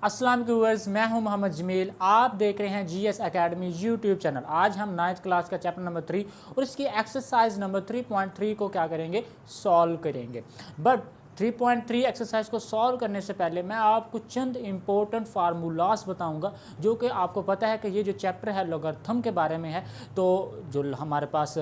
अस्सलाम व्यूअर्स, मैं हूं मोहम्मद जमील। आप देख रहे हैं जीएस एकेडमी यूट्यूब चैनल। आज हम 9th क्लास का चैप्टर नंबर 3 और इसकी एक्सरसाइज नंबर 3.3 को क्या करेंगे, सॉल्व करेंगे। बट 3.3 एक्सरसाइज को सॉल्व करने से पहले मैं आपको चंद इंपॉर्टेंट फार्मूलाज बताऊंगा, जो कि आपको पता है कि ये जो चैप्टर है लॉगरिथम के बारे में है। तो जो हमारे पास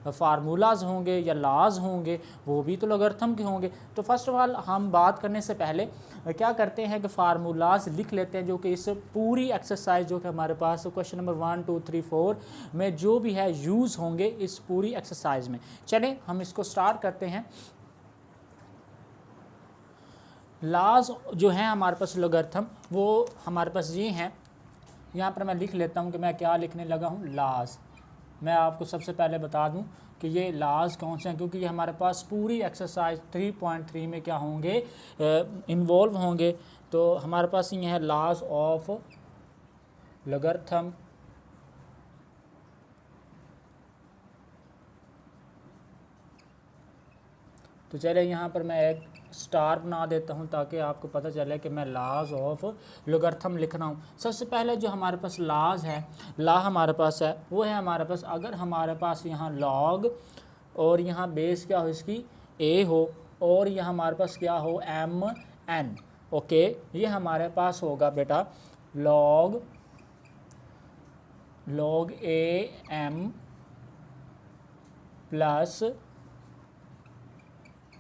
फार्मूलाज होंगे या लाज होंगे वो भी तो लॉगरिथम के होंगे। तो फर्स्ट ऑफ ऑल हम बात करने से पहले क्या करते हैं कि फार्मूलाज लिख लेते हैं, जो कि इस पूरी एक्सरसाइज जो कि हमारे पास क्वेश्चन नंबर 1 2 3 4 में जो भी है यूज़ होंगे इस पूरी एक्सरसाइज में। चलें हम इसको स्टार्ट करते हैं। लाज जो हैं हमारे पास लॉगरिथम, वो हमारे पास ये हैं। यहाँ पर मैं लिख लेता हूँ कि मैं क्या लिखने लगा हूँ, लाज। मैं आपको सबसे पहले बता दूँ कि ये लाज कौन से हैं, क्योंकि ये हमारे पास पूरी एक्सरसाइज 3.3 में क्या होंगे, इन्वॉल्व होंगे। तो हमारे पास ये है लाज ऑफ लॉगरिथम। तो चले यहाँ पर मैं एक स्टार बना देता हूँ ताकि आपको पता चले कि मैं लाज ऑफ लॉगरिथम लिख रहा हूँ। सबसे पहले जो हमारे पास लाज है, ला हमारे पास है, वो है हमारे पास अगर हमारे पास यहाँ लॉग और यहाँ बेस क्या हो इसकी ए हो, और यहाँ हमारे पास क्या हो एम एन। ओके, ये हमारे पास होगा बेटा log A M plus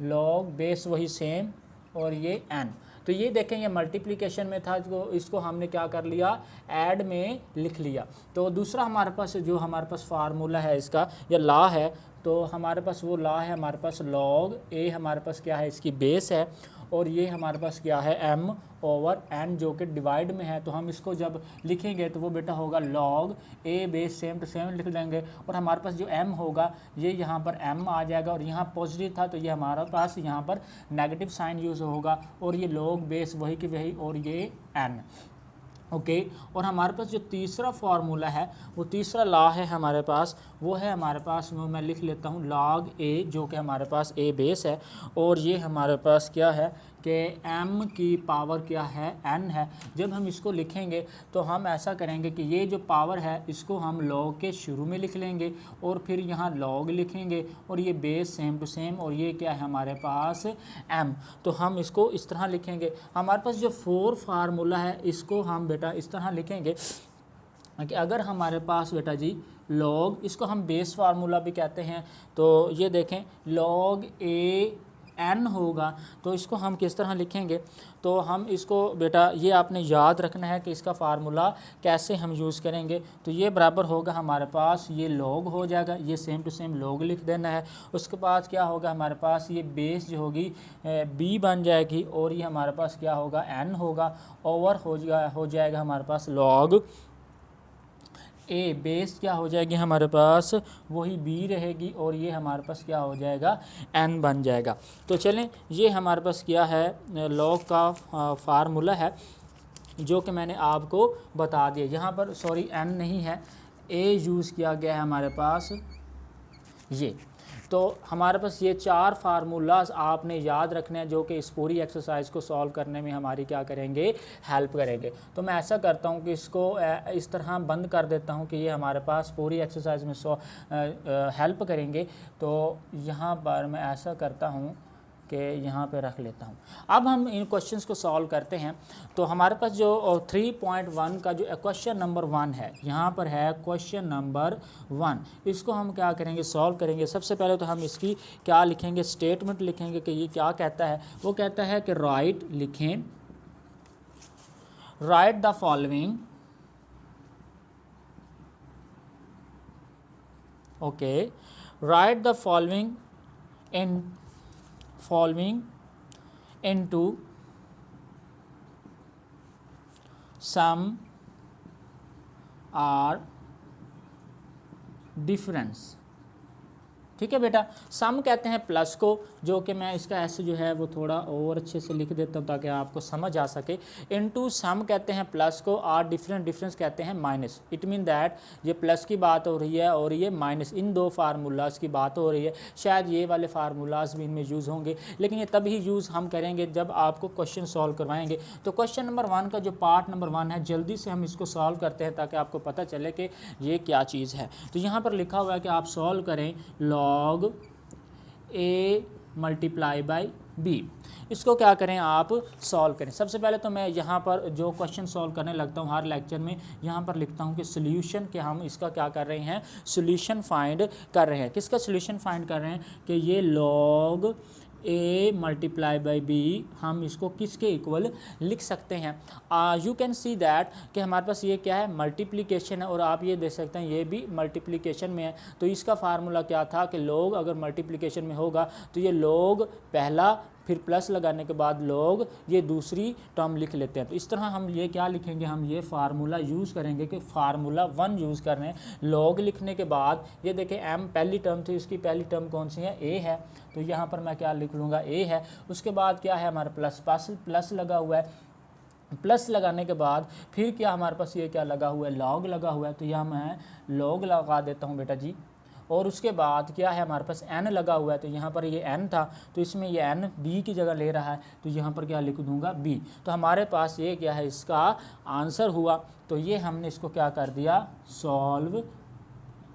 log base वही सेम और ये n। तो ये देखें ये मल्टीप्लिकेशन में था, जो इसको हमने क्या कर लिया, ऐड में लिख लिया। तो दूसरा हमारे पास जो हमारे पास फार्मूला है इसका या ला है, तो हमारे पास वो ला है हमारे पास लॉग ए हमारे पास क्या है इसकी बेस है, और ये हमारे पास क्या है m ओवर n जो कि डिवाइड में है। तो हम इसको जब लिखेंगे तो वो बेटा होगा log A base same to same लिख देंगे, और हमारे पास जो m होगा ये यहाँ पर m आ जाएगा, और यहाँ पॉजिटिव था तो ये हमारे पास यहाँ पर नेगेटिव साइन यूज़ होगा, और ये लॉग बेस वही की वही और ये n। ओके, और हमारे पास जो तीसरा फार्मूला है, वो तीसरा ला है हमारे पास, वो है हमारे पास, वो मैं लिख लेता हूँ लॉग ए जो कि हमारे पास ए बेस है, और ये हमारे पास क्या है कि m की पावर क्या है n है। जब हम इसको लिखेंगे तो हम ऐसा करेंगे कि ये जो पावर है इसको हम लॉग के शुरू में लिख लेंगे, और फिर यहाँ लॉग लिखेंगे, और ये बेस सेम टू सेम, और ये क्या है हमारे पास m। तो हम इसको इस तरह लिखेंगे। हमारे पास जो 4 फार्मूला है इसको हम बेटा इस तरह लिखेंगे कि अगर हमारे पास बेटा जी लॉग, इसको हम बेस फार्मूला भी कहते हैं, तो ये देखें लॉग ए एन होगा, तो इसको हम किस तरह लिखेंगे। तो हम इसको बेटा ये आपने याद रखना है कि इसका फार्मूला कैसे हम यूज़ करेंगे। तो ये बराबर होगा हमारे पास, ये लॉग हो जाएगा, ये सेम टू सेम लॉग लिख देना है। उसके बाद क्या होगा हमारे पास, ये बेस जो होगी बी बन जाएगी, और ये हमारे पास क्या होगा एन होगा, ओवर हो जाएगा हमारे पास लॉग ए बेस क्या हो जाएगी हमारे पास, वही बी रहेगी, और ये हमारे पास क्या हो जाएगा एन बन जाएगा। तो चलें ये हमारे पास क्या है लॉग का फार्मूला है जो कि मैंने आपको बता दिया। यहाँ पर सॉरी एन नहीं है, ए यूज़ किया गया है हमारे पास ये। तो हमारे पास ये 4 फार्मूलाज आपने याद रखने हैं जो कि इस पूरी एक्सरसाइज को सॉल्व करने में हमारी क्या करेंगे, हेल्प करेंगे। तो मैं ऐसा करता हूँ कि इसको इस तरह बंद कर देता हूँ कि ये हमारे पास पूरी एक्सरसाइज में हेल्प करेंगे। तो यहाँ पर मैं ऐसा करता हूँ कि यहाँ पे रख लेता हूँ। अब हम इन क्वेश्चंस को सॉल्व करते हैं। तो हमारे पास जो 3.1 का जो क्वेश्चन नंबर 1 है, यहाँ पर है क्वेश्चन नंबर 1, इसको हम क्या करेंगे, सॉल्व करेंगे। सबसे पहले तो हम इसकी क्या लिखेंगे, स्टेटमेंट लिखेंगे कि ये क्या कहता है। वो कहता है कि राइट लिखें, right the following, okay, right the following into sum or difference। ठीक है बेटा। सम कहते हैं प्लस को, जो कि मैं इसका एस जो है वो थोड़ा और अच्छे से लिख देता हूँ ताकि आपको समझ आ सके। इनटू सम कहते हैं प्लस को, आर डिफरेंस कहते हैं माइनस। इट मीन दैट ये प्लस की बात हो रही है और ये माइनस, इन दो फार्मूलाज की बात हो रही है। शायद ये वाले फार्मूलाज भी इनमें यूज़ होंगे, लेकिन ये तभी यूज़ हम करेंगे जब आपको क्वेश्चन सॉल्व करवाएंगे। तो क्वेश्चन नंबर 1 का जो पार्ट नंबर 1 है, जल्दी से हम इसको सॉल्व करते हैं ताकि आपको पता चले कि ये क्या चीज़ है। तो यहाँ पर लिखा हुआ है कि आप सॉल्व करें log a multiply by b। इसको क्या करें, आप सॉल्व करें। सबसे पहले तो मैं यहाँ पर जो क्वेश्चन सॉल्व करने लगता हूँ हर लेक्चर में, यहाँ पर लिखता हूँ कि सोल्यूशन के हम इसका क्या कर रहे हैं, सोल्यूशन फाइंड कर रहे हैं। किसका सोल्यूशन फाइंड कर रहे हैं कि ये log a multiply by b हम इसको किसके इक्वल लिख सकते हैं। यू कैन सी दैट कि हमारे पास ये क्या है, मल्टीप्लिकेशन है, और आप ये देख सकते हैं ये भी मल्टीप्लिकेशन में है। तो इसका फार्मूला क्या था कि log अगर मल्टीप्लिकेशन में होगा तो ये log पहला, फिर प्लस लगाने के बाद log ये दूसरी टर्म लिख लेते हैं। तो इस तरह हम ये क्या लिखेंगे, हम ये फार्मूला यूज़ करेंगे कि फार्मूला 1 यूज़ कर रहे हैं। log लिखने के बाद ये देखें m पहली टर्म थी, इसकी पहली टर्म कौन सी है, a है, तो यहाँ पर मैं क्या लिख लूँगा, a है। उसके बाद क्या है हमारे प्लस लगा हुआ है, प्लस लगाने के बाद फिर क्या हमारे पास ये क्या लगा हुआ है, log लगा हुआ है, तो यहाँ मैं log लगा देता हूँ बेटा जी। और उसके बाद क्या है हमारे पास n लगा हुआ है, तो यहाँ पर ये n था तो इसमें ये n b की जगह ले रहा है, तो यहाँ पर क्या लिख दूंगा b। तो हमारे पास ये क्या है, इसका आंसर हुआ। तो ये हमने इसको क्या कर दिया, सॉल्व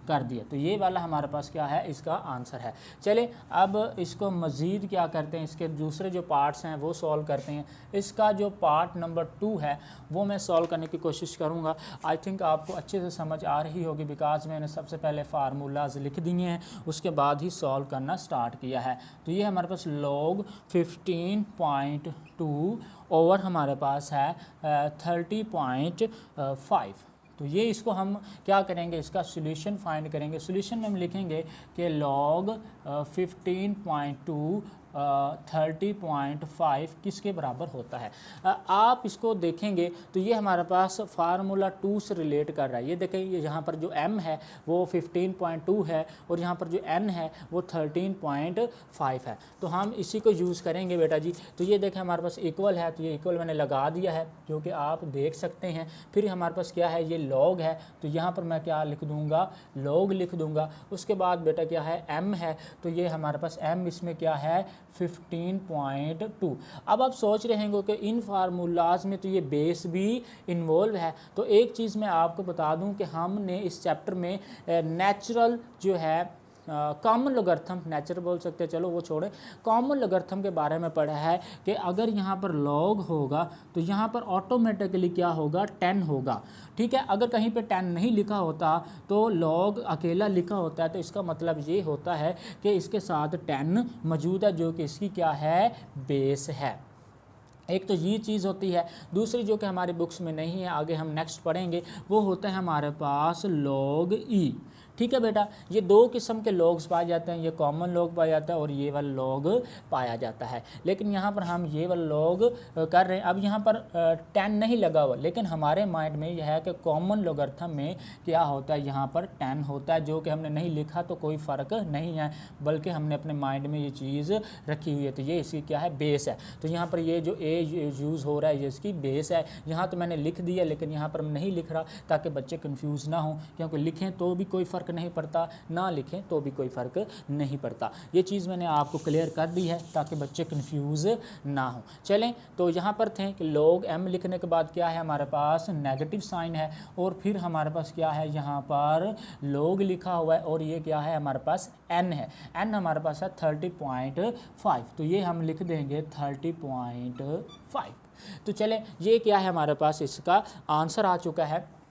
कर दिया। तो ये वाला हमारे पास क्या है, इसका आंसर है। चले अब इसको मज़ीद क्या करते हैं, इसके दूसरे जो पार्ट्स हैं वो सॉल्व करते हैं। इसका जो पार्ट नंबर 2 है वो मैं सॉल्व करने की कोशिश करूँगा। आई थिंक आपको अच्छे से समझ आ रही होगी, बिकॉज मैंने सबसे पहले फार्मूलाज लिख दिए हैं, उसके बाद ही सॉल्व करना स्टार्ट किया है। तो ये हमारे पास log 15.2 ओवर हमारे पास है 30.5। तो ये इसको हम क्या करेंगे, इसका सोल्यूशन फाइंड करेंगे। सोल्यूशन में हम लिखेंगे कि log 15.2 30.5 किसके बराबर होता है। आप इसको देखेंगे तो ये हमारे पास फार्मूला 2 से रिलेट कर रहा है। ये देखें, ये यहाँ पर जो m है वो 15.2 है और यहाँ पर जो n है वो 13.5 है। तो हम इसी को यूज़ करेंगे बेटा जी। तो ये देखें हमारे पास इक्वल है, तो ये इक्वल मैंने लगा दिया है जो कि आप देख सकते हैं। फिर हमारे पास क्या है, ये log है, तो यहाँ पर मैं क्या लिख दूँगा, log लिख दूँगा। उसके बाद बेटा क्या है, m है, तो ये हमारे पास m इसमें क्या है 15.2। अब आप सोच रहे होंगे कि इन फार्मूलाज में तो ये बेस भी इन्वॉल्व है। तो एक चीज़ मैं आपको बता दूं कि हमने इस चैप्टर में नेचुरल जो है कॉमन लोगर्थम, नेचुरल बोल सकते हैं, चलो वो छोड़े, कॉमन लोगर्थम के बारे में पढ़ा है कि अगर यहाँ पर log होगा तो यहाँ पर ऑटोमेटिकली क्या होगा, 10 होगा। ठीक है, अगर कहीं पे 10 नहीं लिखा होता तो log अकेला लिखा होता है, तो इसका मतलब ये होता है कि इसके साथ 10 मौजूद है जो कि इसकी क्या है, बेस है। एक तो ये चीज़ होती है। दूसरी जो कि हमारी बुक्स में नहीं है, आगे हम नेक्स्ट पढ़ेंगे, वो होता है हमारे पास log e। ठीक है बेटा, ये दो किस्म के logs पाए जाते हैं, ये कॉमन log पाया जाता है और ये वाला log पाया जाता है। लेकिन यहाँ पर हम ये वाला log कर रहे हैं। अब यहाँ पर 10 नहीं लगा हुआ, लेकिन हमारे माइंड में यह है कि कॉमन लोगर्थम में क्या होता है, यहाँ पर 10 होता है, जो कि हमने नहीं लिखा तो कोई फ़र्क नहीं है, बल्कि हमने अपने माइंड में ये चीज़ रखी हुई है। तो ये इसकी क्या है, बेस है। तो यहाँ पर ये जो ए यूज़ हो रहा है ये इसकी बेस है। यहाँ तो मैंने लिख दिया, लेकिन यहाँ पर नहीं लिख रहा ताकि बच्चे कंफ्यूज ना हों, क्योंकि लिखें तो भी कोई फ़र्क नहीं पड़ता, ना लिखें तो भी कोई फ़र्क नहीं पड़ता। ये चीज़ मैंने आपको क्लियर कर दी है ताकि बच्चे कंफ्यूज ना हो। चलें, तो यहाँ पर थे कि log m लिखने के बाद क्या है हमारे पास, नेगेटिव साइन है, और फिर हमारे पास क्या है, यहाँ पर log लिखा हुआ है, और ये क्या है हमारे पास n है। n हमारे पास है 30.5, तो ये हम लिख देंगे 30.5। तो चलें, ये क्या है हमारे पास, इसका आंसर आ चुका है।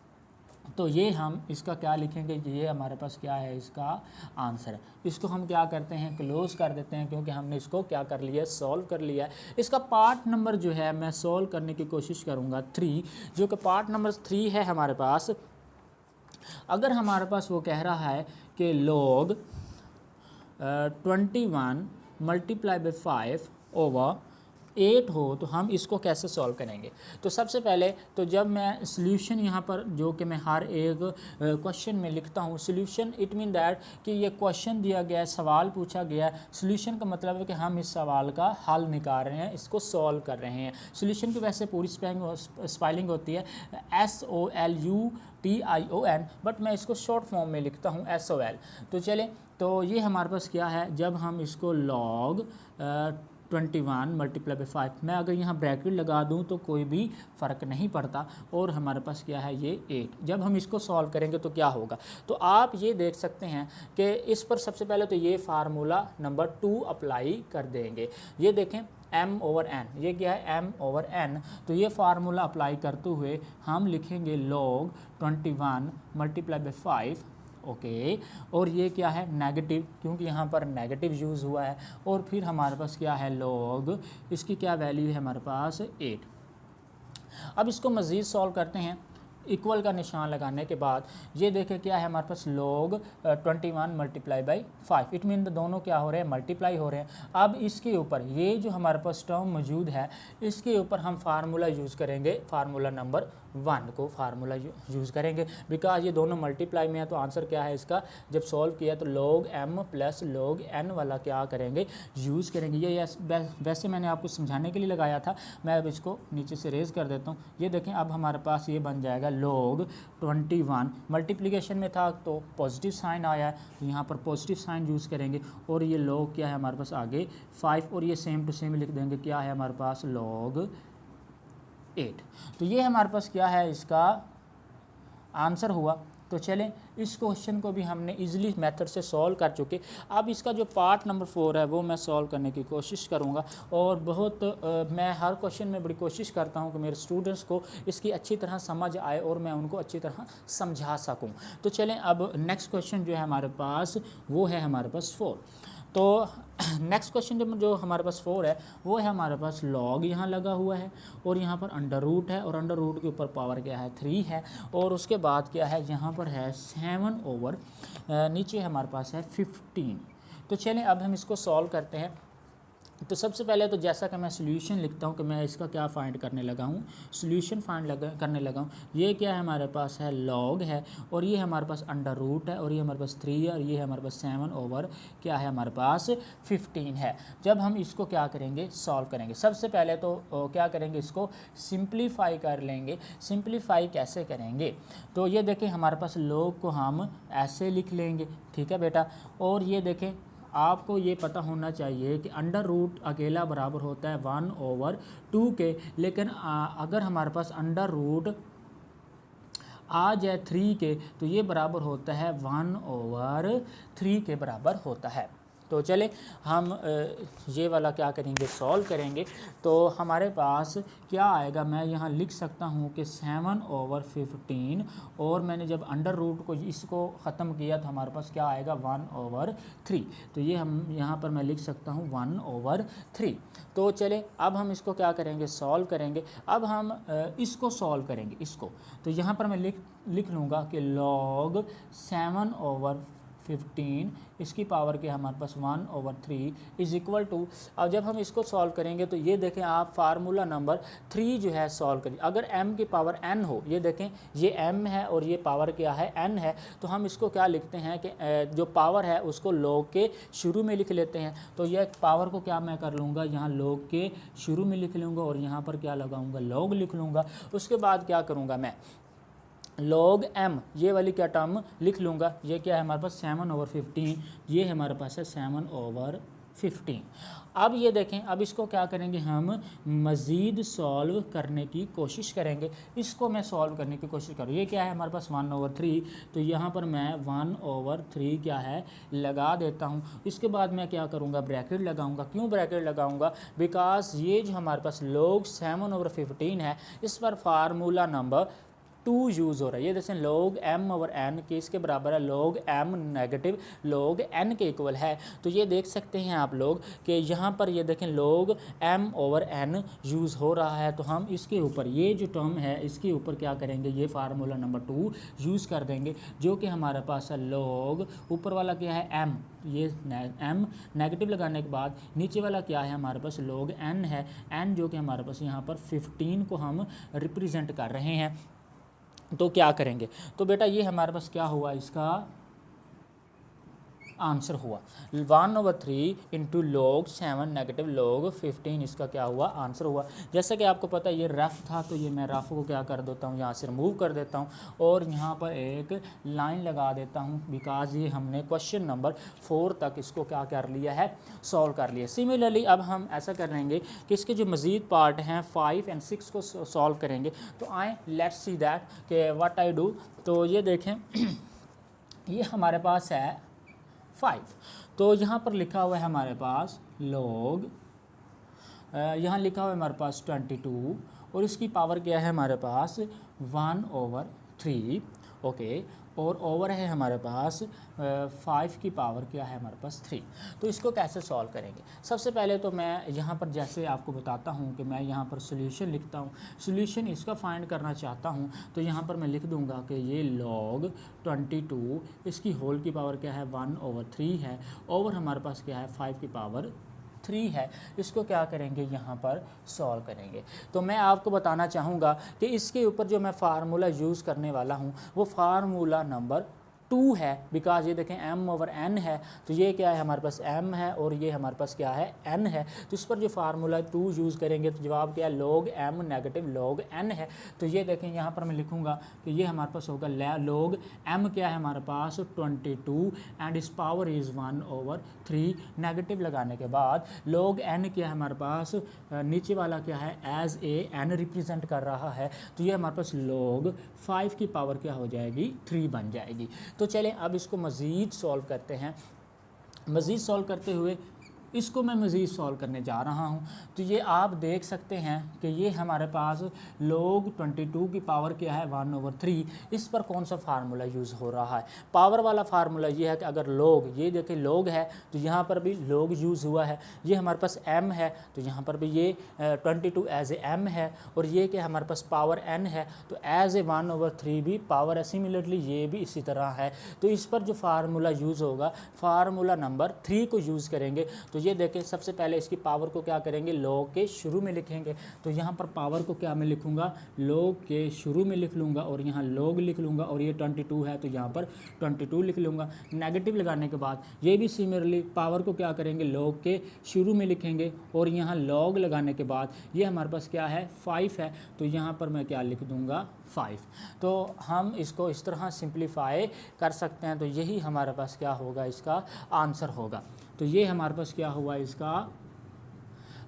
तो ये हम इसका क्या लिखेंगे, ये हमारे पास क्या है, इसका आंसर है। इसको हम क्या करते हैं, क्लोज कर देते हैं, क्योंकि हमने इसको क्या कर लिया, सॉल्व कर लिया है। इसका पार्ट नंबर जो है मैं सॉल्व करने की कोशिश करूँगा 3, जो कि पार्ट नंबर 3 है हमारे पास। अगर हमारे पास वो कह रहा है कि log 21 मल्टीप्लाई बाई 5 ओवर 8 हो तो हम इसको कैसे सॉल्व करेंगे। तो सबसे पहले तो जब मैं सॉल्यूशन यहाँ पर जो कि मैं हर एक क्वेश्चन में लिखता हूँ सॉल्यूशन, इट मीन दैट कि ये क्वेश्चन दिया गया है, सवाल पूछा गया है, सॉल्यूशन का मतलब है कि हम इस सवाल का हल निकाल रहे हैं, इसको सॉल्व कर रहे हैं। सॉल्यूशन की वैसे पूरी स्पेलिंग होती है SOLUTION, बट मैं इसको शॉर्ट फॉर्म में लिखता हूँ SOL। तो चले, तो ये हमारे पास क्या है, जब हम इसको log 21 मल्टीप्लाई बाई 5, मैं अगर यहाँ ब्रैकेट लगा दूँ तो कोई भी फ़र्क नहीं पड़ता, और हमारे पास क्या है ये 8। जब हम इसको सॉल्व करेंगे तो क्या होगा, तो आप ये देख सकते हैं कि इस पर सबसे पहले तो ये फार्मूला नंबर 2 अप्लाई कर देंगे। ये देखें m/n, ये क्या है m/n, तो ये फार्मूला अप्लाई करते हुए हम लिखेंगे log 21 मल्टीप्लाई बाई 5, ओके और ये क्या है नेगेटिव, क्योंकि यहाँ पर नेगेटिव यूज़ हुआ है, और फिर हमारे पास क्या है log, इसकी क्या वैल्यू है हमारे पास 8। अब इसको मज़ीद सॉल्व करते हैं। इक्वल का निशान लगाने के बाद ये देखें क्या है हमारे पास log 21 multiply by 5, it mean दोनों क्या हो रहे हैं, मल्टीप्लाई हो रहे हैं। अब इसके ऊपर ये जो हमारे पास टर्म मौजूद है इसके ऊपर हम फार्मूला यूज़ करेंगे, फार्मूला नंबर 1 को फार्मूला यूज़ करेंगे, बिकॉज ये दोनों मल्टीप्लाई में है। तो आंसर क्या है इसका, जब सॉल्व किया तो log m plus log n वाला क्या करेंगे, यूज़ करेंगे। ये वैसे मैंने आपको समझाने के लिए लगाया था, मैं अब इसको नीचे से रेज़ कर देता हूँ। ये देखें अब हमारे पास ये बन जाएगा log 21, मल्टीप्लिकेशन में था तो पॉजिटिव साइन आया है, तो यहाँ पर पॉजिटिव साइन यूज़ करेंगे, और ये log क्या है हमारे पास आगे 5, और ये सेम टू सेम लिख देंगे, क्या है हमारे पास log 8। तो ये हमारे पास क्या है इसका आंसर हुआ। तो चलें इस क्वेश्चन को भी हमने इजीली मेथड से सॉल्व कर चुके। अब इसका जो पार्ट नंबर 4 है वो मैं सॉल्व करने की कोशिश करूँगा, और मैं हर क्वेश्चन में बड़ी कोशिश करता हूँ कि मेरे स्टूडेंट्स को इसकी अच्छी तरह समझ आए और मैं उनको अच्छी तरह समझा सकूँ। तो चलें अब नेक्स्ट क्वेश्चन जो है हमारे पास वो है हमारे पास 4। तो नेक्स्ट क्वेश्चन जो हमारे पास 4 है वो है हमारे पास log यहाँ लगा हुआ है, और यहाँ पर अंडर रूट है, और अंडर रूट के ऊपर पावर क्या है 3 है, और उसके बाद क्या है यहाँ पर है 7 नीचे हमारे पास है 15। तो चलें अब हम इसको सॉल्व करते हैं। तो सबसे पहले तो जैसा कि मैं सॉल्यूशन लिखता हूँ कि मैं इसका क्या फाइंड करने लगा हूँ, सॉल्यूशन फाइंड करने लगा हूँ। ये क्या है हमारे पास है log है, और ये हमारे पास अंडर रूट है, और ये हमारे पास 3 है, और ये हमारे पास 7 क्या है हमारे पास 15 है। जब हम इसको क्या करेंगे सॉल्व करेंगे, सबसे पहले तो क्या करेंगे इसको सिंप्लीफाई कर लेंगे। सिंप्लीफाई कैसे करेंगे, तो ये देखें हमारे पास log को हम ऐसे लिख लेंगे, ठीक है बेटा। और ये देखें आपको ये पता होना चाहिए कि अंडर रूट अकेला बराबर होता है 1/2 के, लेकिन अगर हमारे पास अंडर रूट आ जाए 3 के तो ये बराबर होता है 1/3 के बराबर होता है। तो चले हम ये वाला क्या करेंगे सॉल्व करेंगे। तो हमारे पास क्या आएगा, मैं यहाँ लिख सकता हूँ कि 7/15, और मैंने जब अंडर रूट को इसको ख़त्म किया तो हमारे पास क्या आएगा 1/3। तो ये हम यहाँ पर मैं लिख सकता हूँ 1/3। तो चले अब हम इसको क्या करेंगे सॉल्व करेंगे। अब हम इसको सॉल्व करेंगे इसको, तो यहाँ पर मैं लिख लूँगा कि log 7/15 इसकी पावर के हमारे पास 1/3 इज़ इक्वल टू। अब जब हम इसको सॉल्व करेंगे तो ये देखें आप फार्मूला नंबर 3 जो है सॉल्व करिए। अगर m की पावर n हो, ये देखें ये m है और ये पावर क्या है n है, तो हम इसको क्या लिखते हैं कि जो पावर है उसको log के शुरू में लिख लेते हैं। तो यह पावर को क्या मैं कर लूँगा यहाँ log के शुरू में लिख लूँगा, और यहाँ पर क्या लगाऊँगा log लिख लूँगा। उसके बाद क्या करूँगा मैं log m ये वाली क्या टर्म लिख लूँगा, ये क्या है हमारे पास 7/15, ये हमारे पास है 7/15। अब ये देखें अब इसको क्या करेंगे हम मज़ीद सॉल्व करने की कोशिश करेंगे। इसको मैं सॉल्व करने की कोशिश करूँ, ये क्या है हमारे पास 1/3, तो यहाँ पर मैं 1/3 क्या है लगा देता हूँ। इसके बाद मैं क्या करूँगा ब्रैकेट लगाऊँगा। क्यों ब्रैकेट लगाऊँगा, बिकॉज ये जो हमारे पास log 7/15 है इस पर फार्मूला नंबर टू यूज़ हो रहा है। ये जैसे log m ओवर n किसके बराबर है, log m negative log n के इक्वल है। तो ये देख सकते हैं आप लोग कि यहाँ पर ये देखें log m over n use हो रहा है। तो हम इसके ऊपर ये जो टर्म है इसके ऊपर क्या करेंगे, ये फार्मूला नंबर 2 यूज़ कर देंगे, जो कि हमारे पास है log ऊपर वाला क्या है m, ये m नेगेटिव लगाने के बाद नीचे वाला क्या है हमारे पास log n है, n जो कि हमारे पास यहाँ पर 15 को हम रिप्रेजेंट कर रहे हैं। तो क्या करेंगे, तो बेटा ये हमारे पास क्या हुआ, इसका आंसर हुआ 1/3 इंटू log 7 नेगेटिव log 15, इसका क्या हुआ, आंसर हुआ। जैसे कि आपको पता है ये रफ था, तो ये मैं रफ को क्या कर देता हूँ, यहाँ से रिमूव कर देता हूँ और यहाँ पर एक लाइन लगा देता हूँ, बिकॉज ये हमने क्वेश्चन नंबर 4 तक इसको क्या कर लिया है, सॉल्व कर लिया। सिमिलरली अब हम ऐसा करेंगे कि इसके जो मज़ीद पार्ट हैं 5 और 6 को सॉल्व करेंगे। तो आए लेट्स सी दैट कि व्हाट आई डू। तो ये देखें ये हमारे पास है 5, तो यहाँ पर लिखा हुआ है हमारे पास log, यहाँ लिखा हुआ है हमारे पास 22 और इसकी पावर क्या है हमारे पास 1/3, ओके, और ओवर है हमारे पास 5 की पावर क्या है हमारे पास 3। तो इसको कैसे सॉल्व करेंगे, सबसे पहले तो मैं यहाँ पर जैसे आपको बताता हूँ कि मैं यहाँ पर सोल्यूशन लिखता हूँ, सोल्यूशन इसका फाइंड करना चाहता हूँ। तो यहाँ पर मैं लिख दूँगा कि ये log 22 इसकी होल की पावर क्या है 1/3 है, ओवर हमारे पास क्या है 5 की पावर 3 है। इसको क्या करेंगे, यहाँ पर सॉल्व करेंगे। तो मैं आपको बताना चाहूँगा कि इसके ऊपर जो मैं फार्मूला यूज़ करने वाला हूँ वो फार्मूला नंबर 2 है, बिकॉज ये देखें m ओवर n है, तो ये क्या है हमारे पास m है और ये हमारे पास क्या है n है। तो इस पर जो फार्मूला 2 यूज़ करेंगे तो जवाब क्या है log m negative log n है। तो ये देखें यहाँ पर मैं लिखूँगा कि ये हमारे पास होगा log m क्या है हमारे पास 22 एंड इस पावर इज़ 1/3, नेगेटिव लगाने के बाद log n क्या है हमारे पास, नीचे वाला क्या है एज ए n रिप्रेजेंट कर रहा है, तो ये हमारे पास log 5 की पावर क्या हो जाएगी 3 बन जाएगी। तो चलें अब इसको मज़ीद सॉल्व करते हैं। मज़ीद सॉल्व करते हुए इसको मैं मज़ीद सॉल्व करने जा रहा हूँ। तो ये आप देख सकते हैं कि ये हमारे पास log 22 की पावर क्या है 1/3, इस पर कौन सा फार्मूला यूज़ हो रहा है, पावर वाला फार्मूला ये है कि अगर log, ये देखें log है तो यहाँ पर भी log यूज़ हुआ है, ये हमारे पास m है तो यहाँ पर भी ये 22 एज ए m है, और ये क्या हमारे पास पावर n है तो एज ए 1/3 भी पावर है। सिमिलरली ये भी इसी तरह है। तो इस पर जो फार्मूला यूज़ होगा फार्मूला नंबर 3 को यूज़ करेंगे। तो ये देखें सबसे पहले इसकी पावर को क्या करेंगे, log के शुरू में लिखेंगे। तो यहाँ पर पावर को क्या मैं लिखूँगा, log के शुरू में लिख लूँगा और यहाँ log लिख लूँगा, और ये 22 है तो यहाँ पर 22 लिख लूँगा। नेगेटिव लगाने के बाद ये भी सिमिलरली पावर को क्या करेंगे, log के शुरू में लिखेंगे और यहाँ log लगाने के बाद ये हमारे पास क्या है 5 है, तो यहाँ पर मैं क्या लिख दूँगा 5। तो हम इसको इस तरह सिंप्लीफाई कर सकते हैं। तो यही हमारे पास क्या होगा, इसका आंसर होगा। तो ये हमारे पास क्या हुआ, इसका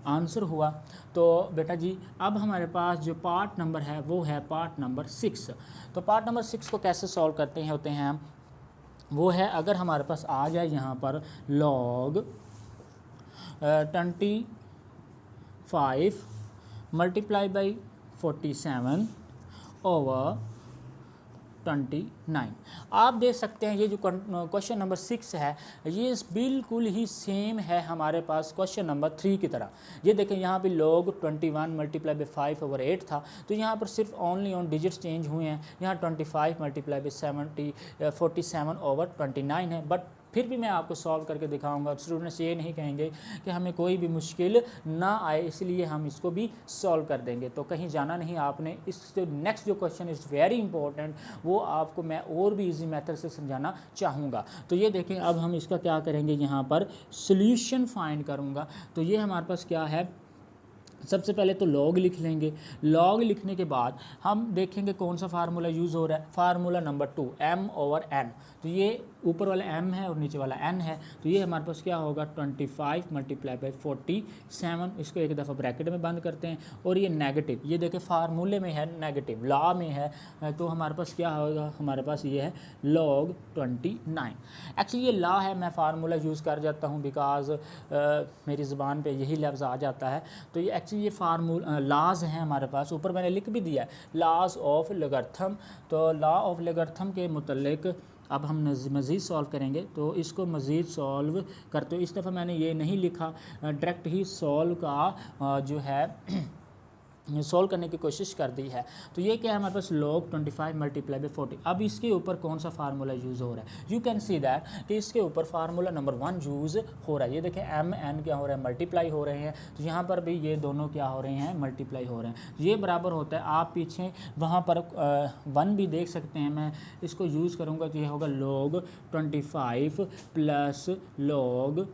आंसर हुआ। तो बेटा जी अब हमारे पास जो पार्ट नंबर है वो है पार्ट नंबर 6। तो पार्ट नंबर 6 को कैसे सॉल्व करते हैं होते हैं हम, वो है अगर हमारे पास आ जाए यहाँ पर log 25 मल्टीप्लाई बाई 47 ओवर 29। आप देख सकते हैं ये जो क्वेश्चन नंबर 6 है ये बिल्कुल ही सेम है हमारे पास क्वेश्चन नंबर 3 की तरह। ये देखें यहाँ पे log 21 मल्टीप्लाई बाई 5/8 था, तो यहाँ पर सिर्फ ओनली ऑन डिजिट्स चेंज हुए हैं। यहाँ 25 मल्टीप्लाई बाई 47 ओवर 29 है, बट फिर भी मैं आपको सॉल्व करके दिखाऊंगा। स्टूडेंट्स ये नहीं कहेंगे कि हमें कोई भी मुश्किल ना आए, इसलिए हम इसको भी सॉल्व कर देंगे। तो कहीं जाना नहीं आपने। इस जो नेक्स्ट जो क्वेश्चन इज़ वेरी इंपॉर्टेंट, वो आपको मैं और भी इजी मेथड से समझाना चाहूँगा। तो ये देखें अब हम इसका क्या करेंगे, यहाँ पर सोल्यूशन फाइंड करूँगा। तो ये हमारे पास क्या है, सबसे पहले तो log लिख लेंगे। log लिखने के बाद हम देखेंगे कौन सा फार्मूला यूज़ हो रहा है, formula number 2 m over n। तो ये ऊपर वाला m है और नीचे वाला n है, तो ये हमारे पास क्या होगा 25 मल्टीप्लाई बाई 47। इसको एक दफ़ा ब्रैकेट में बंद करते हैं, और ये नेगेटिव, ये देखें फार्मूले में है नेगेटिव, लॉ में है, तो हमारे पास क्या होगा, हमारे पास ये है log 29। एक्चुअली ये लॉ है, मैं फार्मूला यूज़ कर जाता हूँ बिकॉज मेरी ज़ुबान पे यही लफ्ज़ आ जाता है। तो ये एक्चुअली ये फार्मूला लाज हैं हमारे पास, ऊपर मैंने लिख भी दिया है लॉज ऑफ लोगरिथम। तो लॉ ऑफ लोगरिथम के मुतल्लिक अब हम मज़ीद सॉल्व करेंगे। तो इसको मज़ीद सॉल्व करते इस दफ़ा मैंने ये नहीं लिखा, डायरेक्ट ही सॉल्व का जो है सॉल्व करने की कोशिश कर दी है। तो ये क्या है हमारे पास log 25 मल्टीप्लाई बाई 40। अब इसके ऊपर कौन सा फार्मूला यूज़ हो रहा है, यू कैन सी दैट कि इसके ऊपर फार्मूला नंबर 1 यूज़ हो रहा है। ये देखें एम एन क्या हो रहा है, मल्टीप्लाई हो रहे हैं। तो यहाँ पर भी ये दोनों क्या हो रहे हैं, मल्टीप्लाई हो रहे हैं। ये बराबर होता है, आप पीछे वहाँ पर 1 भी देख सकते हैं। मैं इसको यूज़ करूँगा तो ये होगा log 25 प्लस log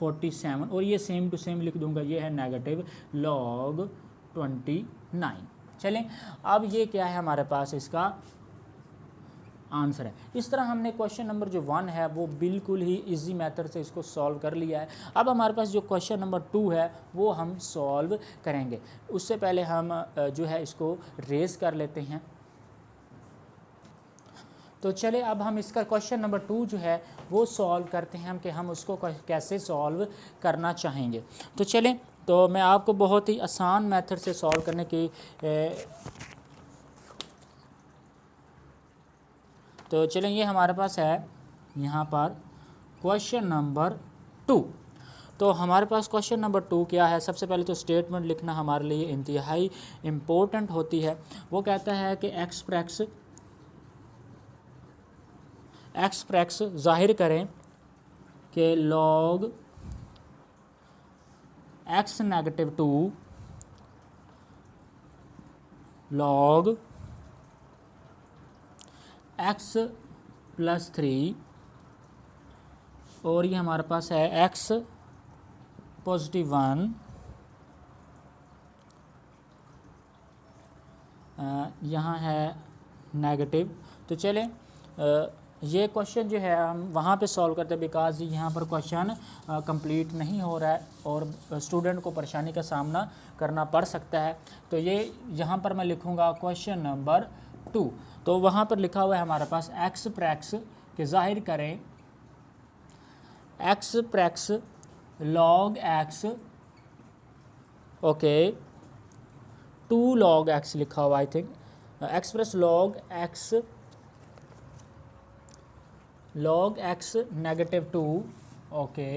47, और ये सेम टू सेम लिख दूँगा, ये है नेगेटिव log 29। चलें, अब ये क्या है हमारे पास इसका आंसर है। इस तरह हमने क्वेश्चन नंबर जो 1 है वो बिल्कुल ही इजी मेथड से इसको सॉल्व कर लिया है। अब हमारे पास जो क्वेश्चन नंबर 2 है वो हम सॉल्व करेंगे। उससे पहले हम जो है इसको रेज कर लेते हैं। तो चले अब हम इसका क्वेश्चन नंबर 2 जो है वो सॉल्व करते हैं कि हम उसको कैसे सॉल्व करना चाहेंगे। तो चलें, तो मैं आपको बहुत ही आसान मेथड से सॉल्व करने की तो चलें, ये हमारे पास है यहाँ पर क्वेश्चन नंबर 2। तो हमारे पास क्वेश्चन नंबर 2 क्या है, सबसे पहले तो स्टेटमेंट लिखना हमारे लिए इंतहाई इम्पोर्टेंट होती है। वो कहता है कि एक्सप्रेस ज़ाहिर करें कि log x negative 2 log x plus 3, और ये हमारे पास है x पॉजिटिव 1 यहाँ है नेगेटिव। तो चलें, ये क्वेश्चन जो है हम वहाँ पे सॉल्व करते हैं, बिकॉज यहाँ पर क्वेश्चन कंप्लीट नहीं हो रहा है और स्टूडेंट को परेशानी का सामना करना पड़ सकता है। तो ये यहाँ पर मैं लिखूँगा क्वेश्चन नंबर 2। तो वहाँ पर लिखा हुआ है हमारे पास एक्सप्रेस के ज़ाहिर करें express log x, okay 2 log x लिखा हुआ I think, express log x negative 2, okay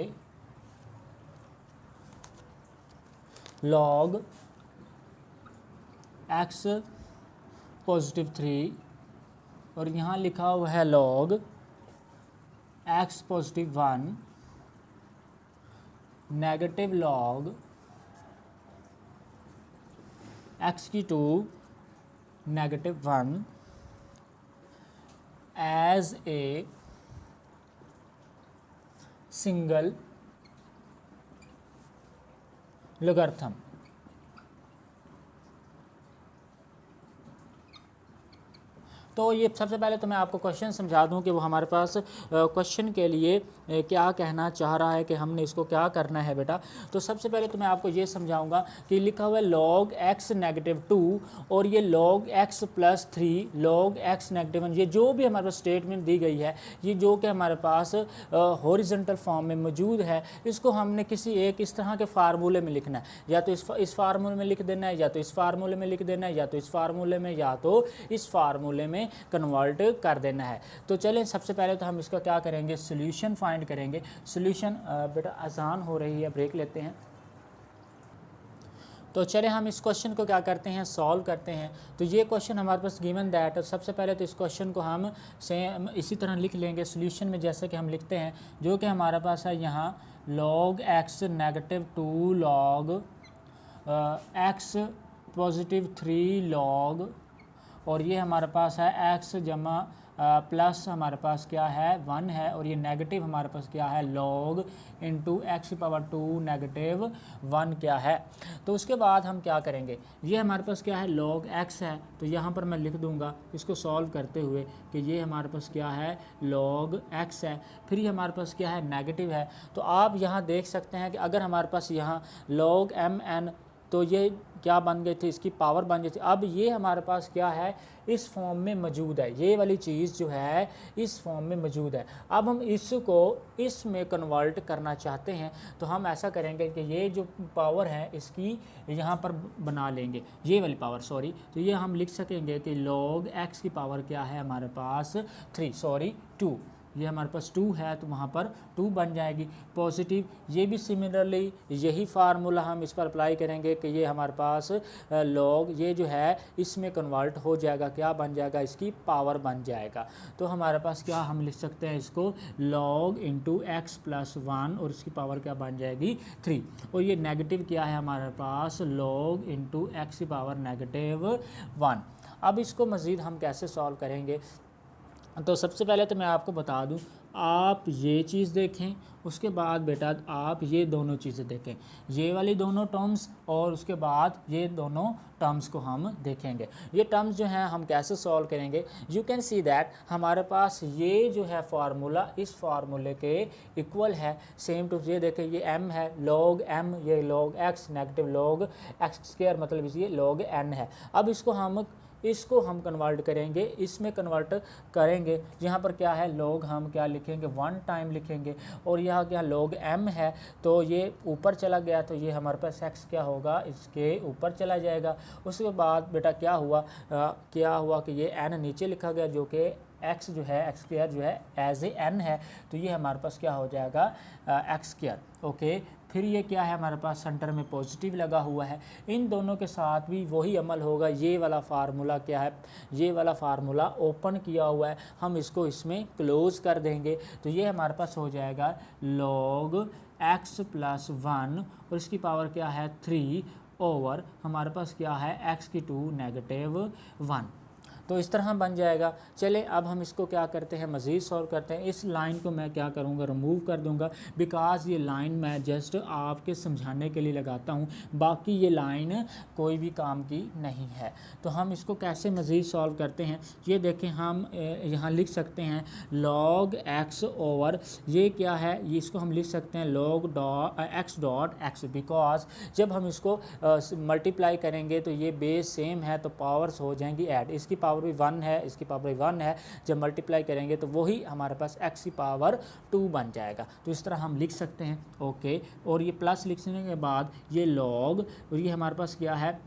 log x positive 3, और यहाँ लिखा हुआ है log x positive 1 negative log x की 2 negative 1 as a single logarithm. तो ये सबसे पहले तो मैं आपको क्वेश्चन समझा दूं कि वो हमारे पास क्वेश्चन के लिए क्या कहना चाह रहा है कि हमने इसको क्या करना है बेटा। तो सबसे पहले तो मैं आपको ये समझाऊंगा कि लिखा हुआ है log x नेगेटिव 2 और ये log x plus 3 log x negative 1, ये जो भी हमारे पास स्टेटमेंट दी गई है, ये जो कि हमारे पास हॉरिजॉन्टल फॉर्म में मौजूद है, इसको हमने किसी एक इस तरह के फार्मूले में लिखना है। या तो इस फार्मूले में लिख देना है, या तो इस फार्मूले में लिख देना है, या तो इस फार्मूले में, या तो इस फार्मूले में कन्वर्ट कर देना है। तो चलें, सबसे पहले तो हम इसका क्या करेंगे, सॉल्यूशन फाइंड करेंगे। सॉल्यूशन बेटा आसान हो रही है, ब्रेक लेते हैं। तो चले हम इस क्वेश्चन को क्या करते हैं, सॉल्व करते हैं। तो ये क्वेश्चन हमारे पास गिवन दैट, और सबसे पहले तो इस क्वेश्चन को हम सेम इसी तरह लिख लेंगे सॉल्यूशन में, जैसे कि हम लिखते हैं, जो कि हमारे पास है यहाँ log x negative 2 log x positive 3 log, और ये हमारे पास है x जमा प्लस हमारे पास क्या है 1 है, और ये नेगेटिव हमारे पास क्या है log into x power 2 negative 1 क्या है। तो उसके बाद हम क्या करेंगे, ये हमारे पास क्या है log x है, तो यहाँ पर मैं लिख दूँगा इसको सॉल्व करते हुए कि ये हमारे पास क्या है log x है, फिर ये हमारे पास क्या है नेगेटिव है। तो आप यहाँ देख सकते हैं कि अगर हमारे पास यहाँ log mn, तो ये क्या बन गई थी, इसकी पावर बन गई थी। अब ये हमारे पास क्या है, इस फॉर्म में मौजूद है, ये वाली चीज़ जो है इस फॉर्म में मौजूद है। अब हम इसको इसमें कन्वर्ट करना चाहते हैं तो हम ऐसा करेंगे कि ये जो पावर है इसकी यहाँ पर बना लेंगे, ये वाली पावर सॉरी, तो ये हम लिख सकेंगे कि log x की पावर क्या है हमारे पास 2, ये हमारे पास 2 है तो वहाँ पर 2 बन जाएगी पॉजिटिव। ये भी सिमिलरली यही फार्मूला हम इस पर अप्लाई करेंगे कि ये हमारे पास लॉग ये जो है इसमें कन्वर्ट हो जाएगा, क्या बन जाएगा, इसकी पावर बन जाएगा। तो हमारे पास क्या हम लिख सकते हैं इसको log इंटू x प्लस 1 और इसकी पावर क्या बन जाएगी 3। और ये नेगेटिव क्या है हमारे पास log इंटू x की पावर -1। अब इसको मज़ीद हम कैसे सॉल्व करेंगे, तो सबसे पहले तो मैं आपको बता दूं, आप ये चीज़ देखें, उसके बाद बेटा आप ये दोनों चीज़ें देखें, ये वाली दोनों टर्म्स और उसके बाद ये दोनों टर्म्स को हम देखेंगे। ये टर्म्स जो हैं हम कैसे सॉल्व करेंगे, यू कैन सी दैट हमारे पास ये जो है फार्मूला इस फार्मूले के इक्वल है, सेम टू ये देखें, ये m है log m, ये log x negative log x square मतलब ये log n है। अब इसको हम कन्वर्ट करेंगे, इसमें कन्वर्ट करेंगे, यहाँ पर क्या है log हम क्या लिखेंगे 1 टाइम लिखेंगे, और यहाँ क्या log m है तो ये ऊपर चला गया तो ये हमारे पास x क्या होगा इसके ऊपर चला जाएगा। उसके बाद बेटा क्या हुआ कि ये n नीचे लिखा गया जो कि x जो है x स्क्वायर जो है एज ए n है, तो ये हमारे पास क्या हो जाएगा x स्क्वायर। ओके, फिर ये क्या है हमारे पास सेंटर में पॉजिटिव लगा हुआ है, इन दोनों के साथ भी वही अमल होगा। ये वाला फार्मूला क्या है, ये वाला फार्मूला ओपन किया हुआ है, हम इसको इसमें क्लोज कर देंगे तो ये हमारे पास हो जाएगा log x प्लस 1 और इसकी पावर क्या है 3 ओवर हमारे पास क्या है x की 2 -1, तो इस तरह बन जाएगा। चलें अब हम इसको क्या करते हैं मज़ीद सॉल्व करते हैं। इस लाइन को मैं क्या करूँगा रिमूव कर दूँगा, बिकॉज़ ये लाइन मैं जस्ट आपके समझाने के लिए लगाता हूँ, बाकी ये लाइन कोई भी काम की नहीं है। तो हम इसको कैसे मज़ीद सॉल्व करते हैं, ये देखें, हम यहाँ लिख सकते हैं log x ओवर ये क्या है, ये इसको हम लिख सकते हैं log x dot x, because जब हम इसको मल्टीप्लाई करेंगे तो ये बेस सेम है तो पावर्स हो जाएंगी ऐड, इसकी पावर भी 1 है, इसकी पावर भी 1 है, जब मल्टीप्लाई करेंगे तो वही हमारे पास x की पावर 2 बन जाएगा। तो इस तरह हम लिख सकते हैं। ओके, और ये प्लस लिखने के बाद ये log और ये हमारे पास क्या है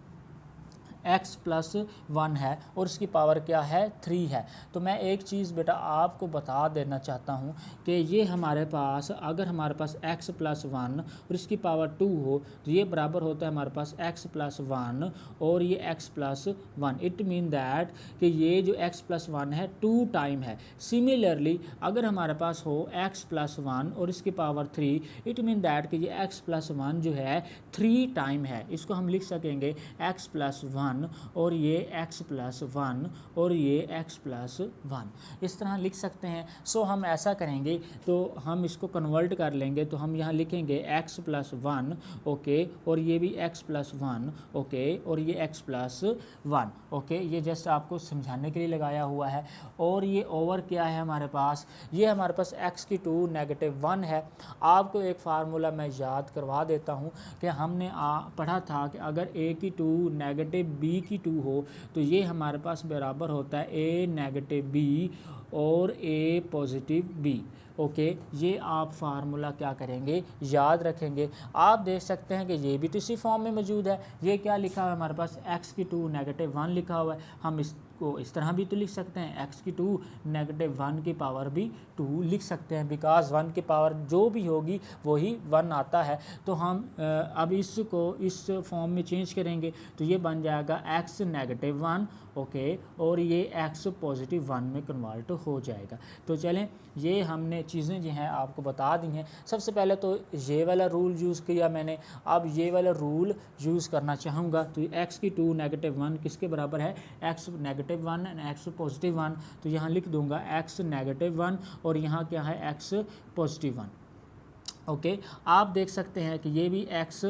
x प्लस 1 है और इसकी पावर क्या है 3 है। तो मैं एक चीज़ बेटा आपको बता देना चाहता हूँ कि ये हमारे पास अगर हमारे पास x प्लस 1 और इसकी पावर 2 हो तो ये बराबर होता है हमारे पास x प्लस 1 और ये x plus 1। It mean that कि ये जो x प्लस 1 है 2 टाइम है। सिमिलरली अगर हमारे पास हो x प्लस 1 और इसकी पावर 3, इट मीन दैट कि ये x प्लस 1 जो है 3 टाइम है। इसको हम लिख सकेंगे x प्लस 1 और ये x प्लस 1 और ये x प्लस 1, इस तरह लिख सकते हैं। सो हम ऐसा करेंगे तो हम इसको कन्वर्ट कर लेंगे, तो हम यहाँ लिखेंगे x प्लस 1 ओके, और ये भी x प्लस 1 ओके, और ये x प्लस 1 ओके, ये जस्ट आपको समझाने के लिए लगाया हुआ है। और ये ओवर क्या है हमारे पास, ये हमारे पास x की 2 -1 है। आपको एक फार्मूला मैं याद करवा देता हूँ कि हमने पढ़ा था कि अगर a की 2 नेगेटिव b की 2 हो तो ये हमारे पास बराबर होता है a नेगेटिव b और a पॉजिटिव b। ओके, ये आप फार्मूला क्या करेंगे याद रखेंगे। आप देख सकते हैं कि ये भी तो इसी फॉर्म में मौजूद है। ये क्या लिखा हुआ है हमारे पास x की 2 -1 लिखा हुआ है, हम इसको इस तरह भी तो लिख सकते हैं, x की 2 -1 की पावर भी 2 लिख सकते हैं, बिकॉज 1 की पावर जो भी होगी वही 1 आता है। तो हम अब इसको इस फॉर्म में चेंज करेंगे तो ये बन जाएगा x -1 ओके, और ये x पॉजिटिव 1 में कन्वर्ट हो जाएगा। तो चलें, ये हमने चीज़ें जो हैं आपको बता दी हैं। सबसे पहले तो ये वाला रूल यूज़ किया मैंने, अब ये वाला रूल यूज़ करना चाहूँगा। तो x की 2 -1 किसके बराबर है, x -1 एंड x पॉजिटिव 1, तो यहाँ लिख दूँगा x -1 और यहाँ क्या है x पॉजिटिव 1 ओके। आप देख सकते हैं कि ये भी x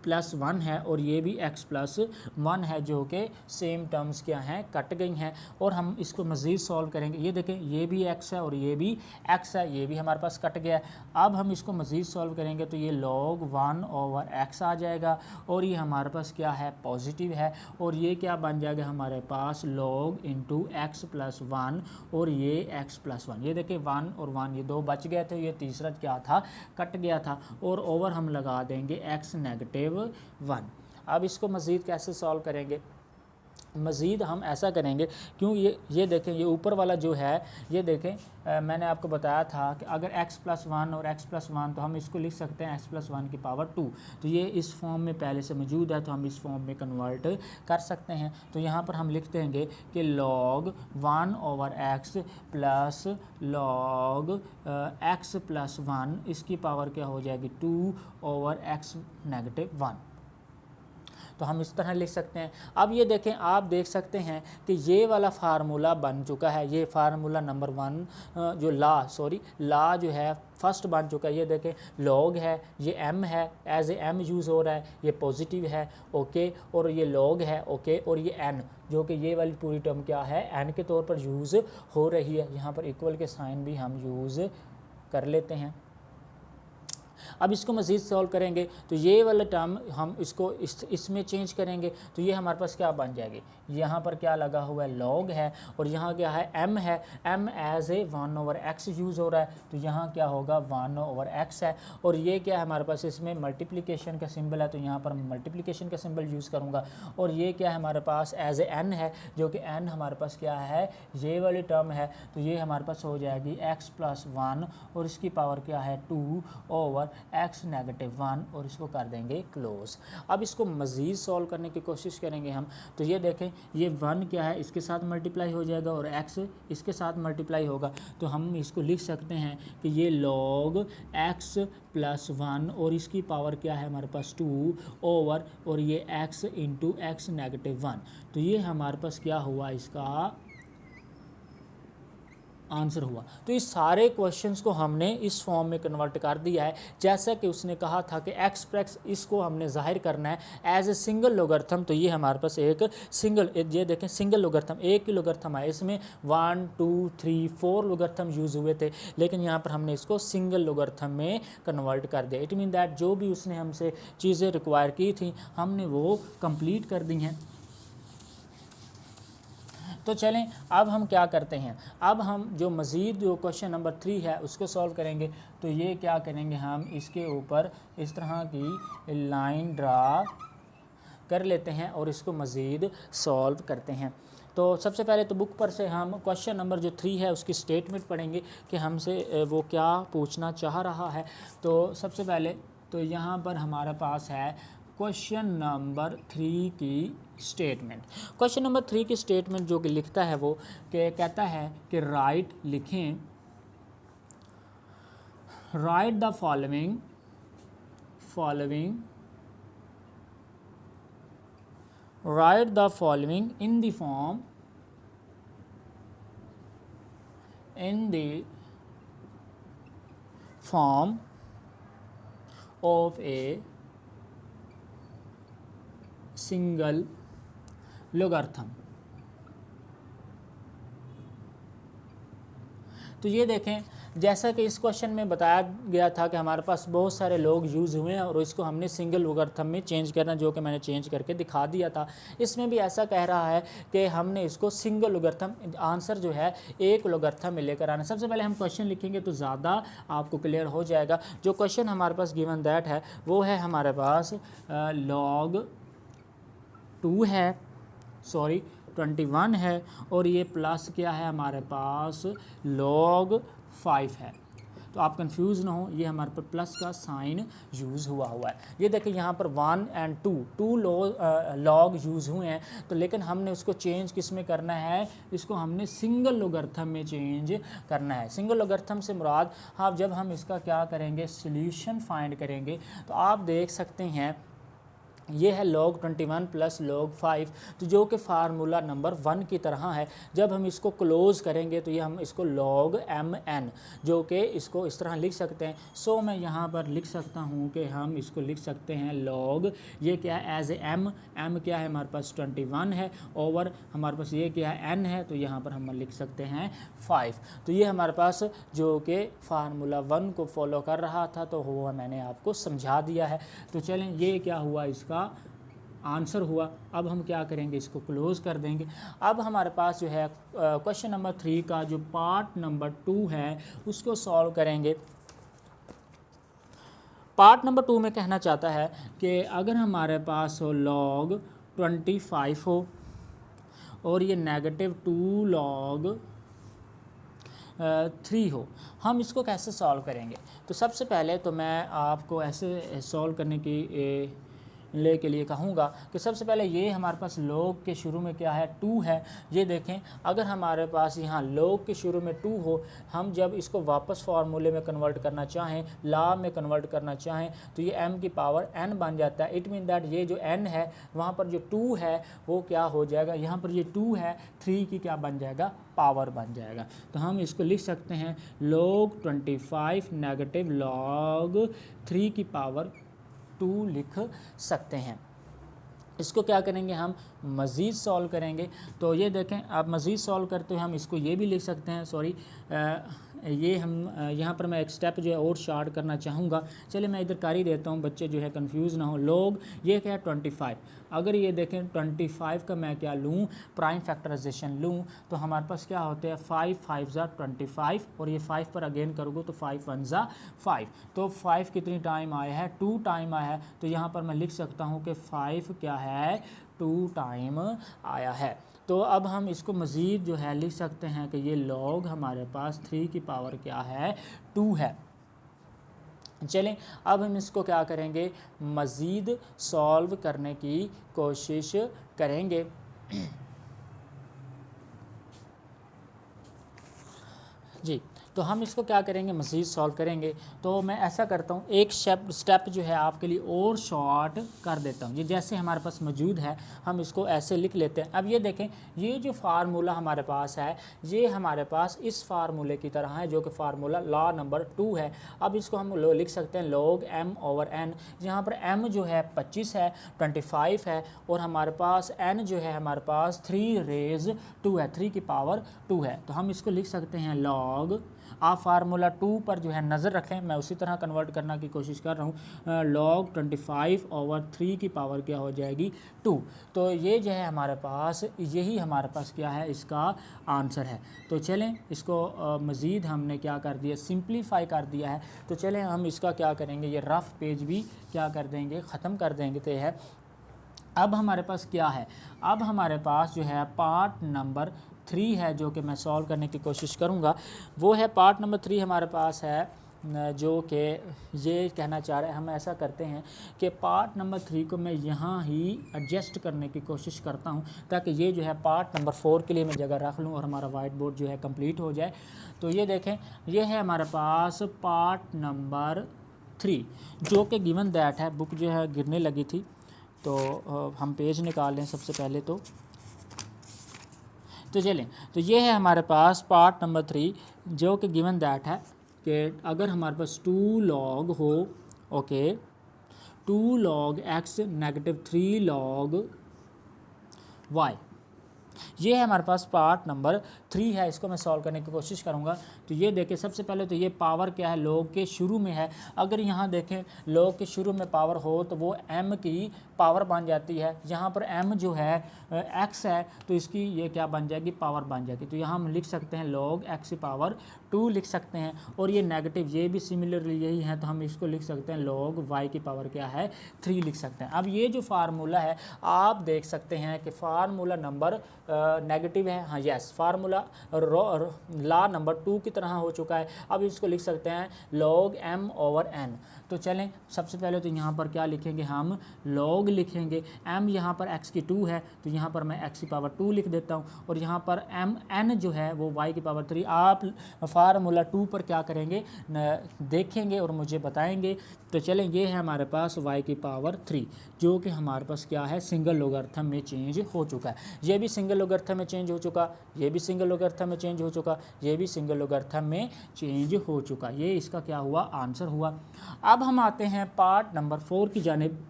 प्लस 1 है और ये भी x प्लस 1 है, जो कि सेम टर्म्स क्या हैं, कट गई हैं। और हम इसको मज़ीद सॉल्व करेंगे। ये देखें, ये भी x है और ये भी x है, ये भी हमारे पास कट गया है। अब हम इसको मज़ीद सॉल्व करेंगे तो ये log 1/x आ जाएगा और ये हमारे पास क्या है, पॉजिटिव है। और ये क्या बन जाएगा हमारे पास, log इंटू एक्स प्लस 1 और ये x प्लस 1। ये देखें 1 और 1 ये दो बच गए थे, ये तीसरा क्या था, कट गया था। और ओवर हम लगा देंगे x नेगेटिव 1। अब इसको मज़ीद कैसे सॉल्व करेंगे, मज़ीद हम ऐसा करेंगे, क्यों ये देखें, ये ऊपर वाला जो है, ये देखें मैंने आपको बताया था कि अगर x प्लस 1 और x प्लस 1 तो हम इसको लिख सकते हैं x प्लस 1 की पावर 2। तो ये इस फॉर्म में पहले से मौजूद है, तो हम इस फॉर्म में कन्वर्ट कर सकते हैं। तो यहाँ पर हम लिख देंगे कि log 1/x plus log x plus 1 इसकी पावर क्या हो जाएगी, 2/x नेगेटिव 1। तो हम इस तरह लिख सकते हैं। अब ये देखें, आप देख सकते हैं कि ये वाला फार्मूला बन चुका है। ये फार्मूला नंबर 1 जो ला जो है फर्स्ट बन चुका है। ये देखें, लॉग है, ये m है, एज ए m यूज़ हो रहा है, ये पॉजिटिव है, ओके। और ये लॉग है, ओके। और ये n, जो कि ये वाली पूरी टर्म क्या है, n के तौर पर यूज़ हो रही है। यहाँ पर इक्वल के साइन भी हम यूज़ कर लेते हैं। अब इसको मज़ीद सॉल्व करेंगे तो ये वाला टर्म हम इसको इसमें चेंज करेंगे तो ये हमारे पास क्या बन जाएगी, यहाँ पर क्या लगा हुआ है, लॉग है, और यहाँ क्या है, m है। m as a 1/x use हो रहा है, तो यहाँ क्या होगा, 1/x है। और ये क्या है हमारे पास, इसमें मल्टीप्लिकेशन का सिंबल है, तो यहाँ पर मल्टीप्लिकेशन का सिंबल यूज़ करूँगा। और ये क्या है हमारे पास, एज ए n है, जो कि n हमारे पास क्या है, ये वाली टर्म है। तो ये हमारे पास हो जाएगी x प्लस 1 और इसकी पावर क्या है, 2/x नेगेटिव 1, और इसको कर देंगे क्लोज। अब इसको मज़ीद सॉल्व करने की कोशिश करेंगे हम। तो ये देखें, ये 1 क्या है, इसके साथ मल्टीप्लाई हो जाएगा और x इसके साथ मल्टीप्लाई होगा। तो हम इसको लिख सकते हैं कि ये log x प्लस 1 और इसकी पावर क्या है हमारे पास, 2 ओवर, और ये x इंटू एक्स नेगेटिव 1। तो ये हमारे पास क्या हुआ, इसका आंसर हुआ। तो इस सारे क्वेश्चंस को हमने इस फॉर्म में कन्वर्ट कर दिया है, जैसा कि उसने कहा था कि एक्सप्रेस इसको हमने जाहिर करना है एज ए सिंगल लोगर्थम। तो ये हमारे पास एक सिंगल, ये देखें सिंगल लोगर्थम, एक ही लोगर्थम है, इसमें 1 2 3 4 लोगर्थम यूज़ हुए थे, लेकिन यहाँ पर हमने इसको सिंगल लोगर्थम में कन्वर्ट कर दिया। इट मीन दैट जो भी उसने हमसे चीज़ें रिक्वायर की थी हमने वो कंप्लीट कर दी हैं। तो चलें, अब हम क्या करते हैं, अब हम जो मज़ीद जो क्वेश्चन नंबर 3 है उसको सॉल्व करेंगे। तो ये क्या करेंगे, हम इसके ऊपर इस तरह की लाइन ड्रा कर लेते हैं और इसको मज़ीद सॉल्व करते हैं। तो सबसे पहले तो बुक पर से हम क्वेश्चन नंबर जो 3 है उसकी स्टेटमेंट पढ़ेंगे कि हमसे वो क्या पूछना चाह रहा है। तो सबसे पहले तो यहाँ पर हमारे पास है क्वेश्चन नंबर 3 की स्टेटमेंट। क्वेश्चन नंबर 3 की स्टेटमेंट जो कि लिखता है वो कि कहता है कि write the following in the form of a single logarithm. तो ये देखें, जैसा कि इस क्वेश्चन में बताया गया था कि हमारे पास बहुत सारे लोग यूज़ हुए हैं और इसको हमने सिंगल लोगार्थम में चेंज करना, जो कि मैंने चेंज करके दिखा दिया था। इसमें भी ऐसा कह रहा है कि हमने इसको सिंगल लोगार्थम, आंसर जो है एक लोगार्थम में लेकर आना। सबसे पहले हम क्वेश्चन लिखेंगे तो ज़्यादा आपको क्लियर हो जाएगा। जो क्वेश्चन हमारे पास गिवन दैट है वो है हमारे पास log 2 है, 21 है, और ये प्लस क्या है हमारे पास, log 5 है। तो आप कंफ्यूज ना हो, ये हमारे पर प्लस का साइन यूज़ हुआ है। ये देखिए यहाँ पर 1 और 2 लॉग यूज़ हुए हैं, तो लेकिन हमने उसको चेंज किस में करना है, इसको हमने सिंगल लोगार्थम में चेंज करना है। सिंगल लोगार्थम से मुराद, हाँ, जब हम इसका क्या करेंगे, सॉल्यूशन फाइंड करेंगे, तो आप देख सकते हैं ये है log 21 प्लस log 5, तो जो कि फार्मूला नंबर 1 की तरह है। जब हम इसको क्लोज़ करेंगे तो ये हम इसको log mn, जो कि इसको इस तरह लिख सकते हैं। सो मैं यहाँ पर लिख सकता हूँ कि हम इसको लिख सकते हैं log, ये क्या है एज ए m क्या है हमारे पास 21 है, ओवर हमारे पास ये क्या है n है, तो यहाँ पर हम लिख सकते हैं 5। तो ये हमारे पास जो कि फार्मूला 1 को फॉलो कर रहा था, तो वो मैंने आपको समझा दिया है। तो चलें, ये क्या हुआ, इसका आंसर हुआ। अब हम क्या करेंगे, इसको क्लोज़ कर देंगे। अब हमारे पास जो है क्वेश्चन नंबर 3 का जो पार्ट नंबर 2 है उसको सॉल्व करेंगे। पार्ट नंबर 2 में कहना चाहता है कि अगर हमारे पास हो log 25 हो और ये -2 log 3 हो, हम इसको कैसे सॉल्व करेंगे। तो सबसे पहले तो मैं आपको ऐसे सॉल्व करने की ले के लिए कहूँगा कि सबसे पहले ये हमारे पास log के शुरू में क्या है 2 है। ये देखें, अगर हमारे पास यहाँ log के शुरू में 2 हो, हम जब इसको वापस फार्मूले में कन्वर्ट करना चाहें, ला में कन्वर्ट करना चाहें, तो ये m की पावर n बन जाता है। इट मीन दैट ये जो n है वहाँ पर जो 2 है वो क्या हो जाएगा, यहाँ पर ये 2 है 3 की क्या बन जाएगा, पावर बन जाएगा। तो हम इसको लिख सकते हैं log 25 नेगेटिव log 3 की पावर 2 लिख सकते हैं। इसको क्या करेंगे, हम मज़ीद सॉल्व करेंगे। तो ये देखें, आप मज़ीद सॉल्व करते हुए हम इसको ये भी लिख सकते हैं, सॉरी ये हम यहाँ पर मैं एक स्टेप जो है और शार्ट करना चाहूँगा। चलिए मैं इधर कर ही देता हूँ, बच्चे जो है कंफ्यूज ना हो। log ये क्या है 25, अगर ये देखें 25 का मैं क्या लूँ, प्राइम फैक्टराइजेशन लूँ, तो हमारे पास क्या होते हैं 5 5 ज़ा 25, और ये 5 पर अगेन करोगे तो 5 1 ज़ा 5। तो 5 कितनी टाइम आया है, 2 टाइम आया है। तो यहाँ पर मैं लिख सकता हूँ कि 5 क्या है, 2 टाइम आया है। तो अब हम इसको मज़ीद जो है लिख सकते हैं कि ये log हमारे पास 3 की पावर क्या है, 2 है। चलें, अब हम इसको क्या करेंगे, मज़ीद सॉल्व करने की कोशिश करेंगे। जी, तो हम इसको क्या करेंगे, मज़ीद सॉल्व करेंगे। तो मैं ऐसा करता हूँ, एक स्टेप जो है आपके लिए और शॉर्ट कर देता हूँ। ये जैसे हमारे पास मौजूद है हम इसको ऐसे लिख लेते हैं। अब ये देखें, ये जो फार्मूला हमारे पास है ये हमारे पास इस फार्मूले की तरह है जो कि फार्मूला लॉ नंबर 2 है। अब इसको हम लिख सकते हैं log m/n। यहाँ पर m जो है 25 है, 25 है, और हमारे पास n जो है हमारे पास 3⁻²है, 3 की पावर 2 है। तो हम इसको लिख सकते हैं log, आप फार्मूला 2 पर जो है नज़र रखें, मैं उसी तरह कन्वर्ट करने की कोशिश कर रहा हूँ। log 25/3 की पावर क्या हो जाएगी, 2। तो ये जो है हमारे पास, यही हमारे पास क्या है, इसका आंसर है। तो चलें, इसको मज़ीद हमने क्या कर दिया, सिंप्लीफाई कर दिया है। तो चलें हम इसका क्या करेंगे, ये रफ़ पेज भी क्या कर देंगे, ख़त्म कर देंगे। तो है अब हमारे पास क्या है, अब हमारे पास जो है पार्ट नंबर 3 है जो कि मैं सॉल्व करने की कोशिश करूँगा। वो है पार्ट नंबर 3 हमारे पास है जो कि ये कहना चाह रहे हैं। हम ऐसा करते हैं कि पार्ट नंबर 3 को मैं यहाँ ही एडजस्ट करने की कोशिश करता हूँ ताकि ये जो है पार्ट नंबर 4 के लिए मैं जगह रख लूँ और हमारा वाइट बोर्ड जो है कंप्लीट हो जाए। तो ये देखें, ये है हमारे पास पार्ट नंबर 3 जो कि गिवन दैट है। बुक जो है गिरने लगी थी, तो हम पेज निकाल लें सबसे पहले। तो चलें, तो ये है हमारे पास पार्ट नंबर 3 जो कि गिवन दैट है कि अगर हमारे पास 2 log हो, okay, 2 log x -3 log y, ये है हमारे पास पार्ट नंबर 3 है। इसको मैं सॉल्व करने की कोशिश करूँगा। तो ये देखें, सबसे पहले तो ये पावर क्या है, log के शुरू में है। अगर यहाँ देखें log के शुरू में पावर हो तो वो m की पावर बन जाती है। यहाँ पर m जो है x है, तो इसकी ये क्या बन जाएगी, पावर बन जाएगी। तो यहाँ हम लिख सकते हैं log x की पावर 2 लिख सकते हैं। और ये नेगेटिव, ये भी सिमिलरली यही है, तो हम इसको लिख सकते हैं log y की पावर क्या है, 3 लिख सकते हैं। अब ये जो फार्मूला है आप देख सकते हैं कि फार्मूला नंबर नेगेटिव है, हाँ यस, फार्मूला ला नंबर 2 की तरह हो चुका है। अब इसको लिख सकते हैं log m ओवर n। तो चलें सबसे पहले तो यहाँ पर क्या लिखेंगे, हम log लिखेंगे, m यहाँ पर x की 2 है तो यहाँ पर मैं x की पावर 2 लिख देता हूँ, और यहाँ पर n जो है वो y की पावर 3। आप फार्मूला 2 पर क्या करेंगे देखेंगे और मुझे बताएंगे। तो चलें ये है हमारे पास y की पावर 3 जो कि हमारे पास क्या है सिंगल लोगरिथम में चेंज हो चुका है। ये भी सिंगल लोगरिथम में चेंज हो चुका, ये भी सिंगल लोगरिथम में चेंज हो चुका, ये भी सिंगल लोगरिथम में चेंज हो चुका। ये इसका क्या हुआ, आंसर हुआ। अब हम आते हैं पार्ट नंबर 4 की जानिब।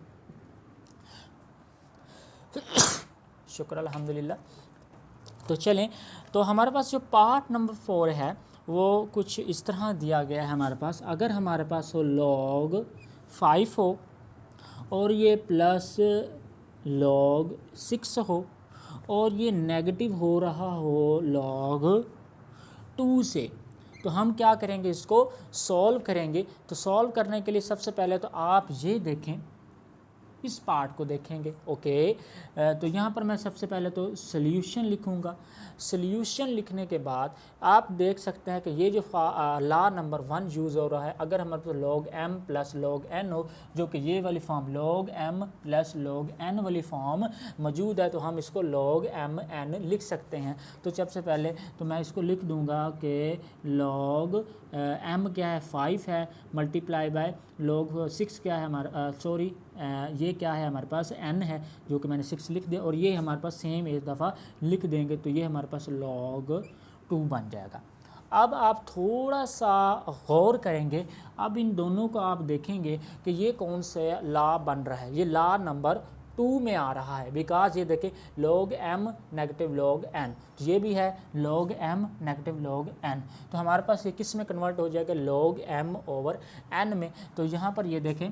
शुक्र अल्हम्दुलिल्लाह। तो चलें, तो हमारे पास जो पार्ट नंबर 4 है वो कुछ इस तरह दिया गया है हमारे पास। अगर हमारे पास हो log 5 हो और ये प्लस log 6 हो और ये नेगेटिव हो रहा हो log 2 से, तो हम क्या करेंगे, इसको सॉल्व करेंगे। तो सॉल्व करने के लिए सबसे पहले तो आप ये देखें, इस पार्ट को देखेंगे। ओके, तो यहाँ पर मैं सबसे पहले तो सॉल्यूशन लिखूँगा। सॉल्यूशन लिखने के बाद आप देख सकते हैं कि ये जो ला नंबर 1 यूज़ हो रहा है, अगर हमारे पास log m plus log n हो, जो कि ये वाली form log m plus log n वाली फॉर्म मौजूद है, तो हम इसको log m n लिख सकते हैं। तो सबसे पहले तो मैं इसको लिख दूँगा कि log m क्या है 5 है, मल्टीप्लाई बाय log 6 क्या है हमारा ये क्या है हमारे पास n है, जो कि मैंने 6 लिख दिया, और ये हमारे पास सेम एक दफ़ा लिख देंगे तो ये हमारे पास log 2 बन जाएगा। अब आप थोड़ा सा गौर करेंगे, अब इन दोनों को आप देखेंगे कि ये कौन से ला बन रहा है। ये ला नंबर 2 में आ रहा है, बिकॉज ये देखें log m negative log n, तो ये भी है log m negative log n। तो हमारे पास ये किस में कन्वर्ट हो जाएगा, log m ओवर n में। तो यहाँ पर ये देखें,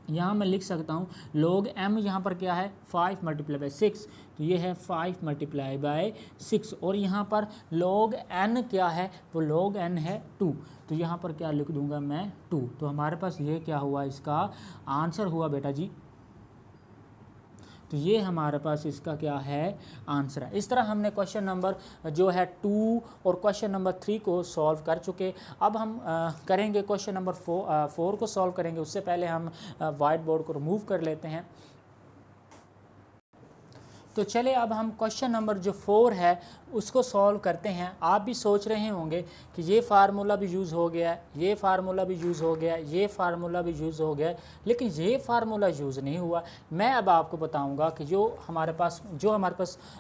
यहाँ मैं लिख सकता हूँ log m यहाँ पर क्या है 5 मल्टीप्लाई बाई 6, तो ये है 5 मल्टीप्लाई बाई 6, और यहाँ पर log n क्या है, वो log n है 2, तो यहाँ पर क्या लिख दूँगा मैं 2। तो हमारे पास ये क्या हुआ, इसका आंसर हुआ बेटा जी। तो ये हमारे पास इसका क्या है, आंसर है। इस तरह हमने क्वेश्चन नंबर जो है 2 और क्वेश्चन नंबर 3 को सॉल्व कर चुके। अब हम करेंगे क्वेश्चन नंबर 4 को सॉल्व करेंगे। उससे पहले हम वाइट बोर्ड को रिमूव कर लेते हैं। तो चले अब हम क्वेश्चन नंबर जो 4 है उसको सॉल्व करते हैं। आप भी सोच रहे होंगे कि ये फार्मूला भी यूज़ हो गया है, ये फार्मूला भी यूज़ हो गया है, ये फार्मूला भी यूज़ हो गया है, लेकिन ये फार्मूला यूज़ नहीं हुआ। मैं अब आपको बताऊंगा कि जो हमारे पास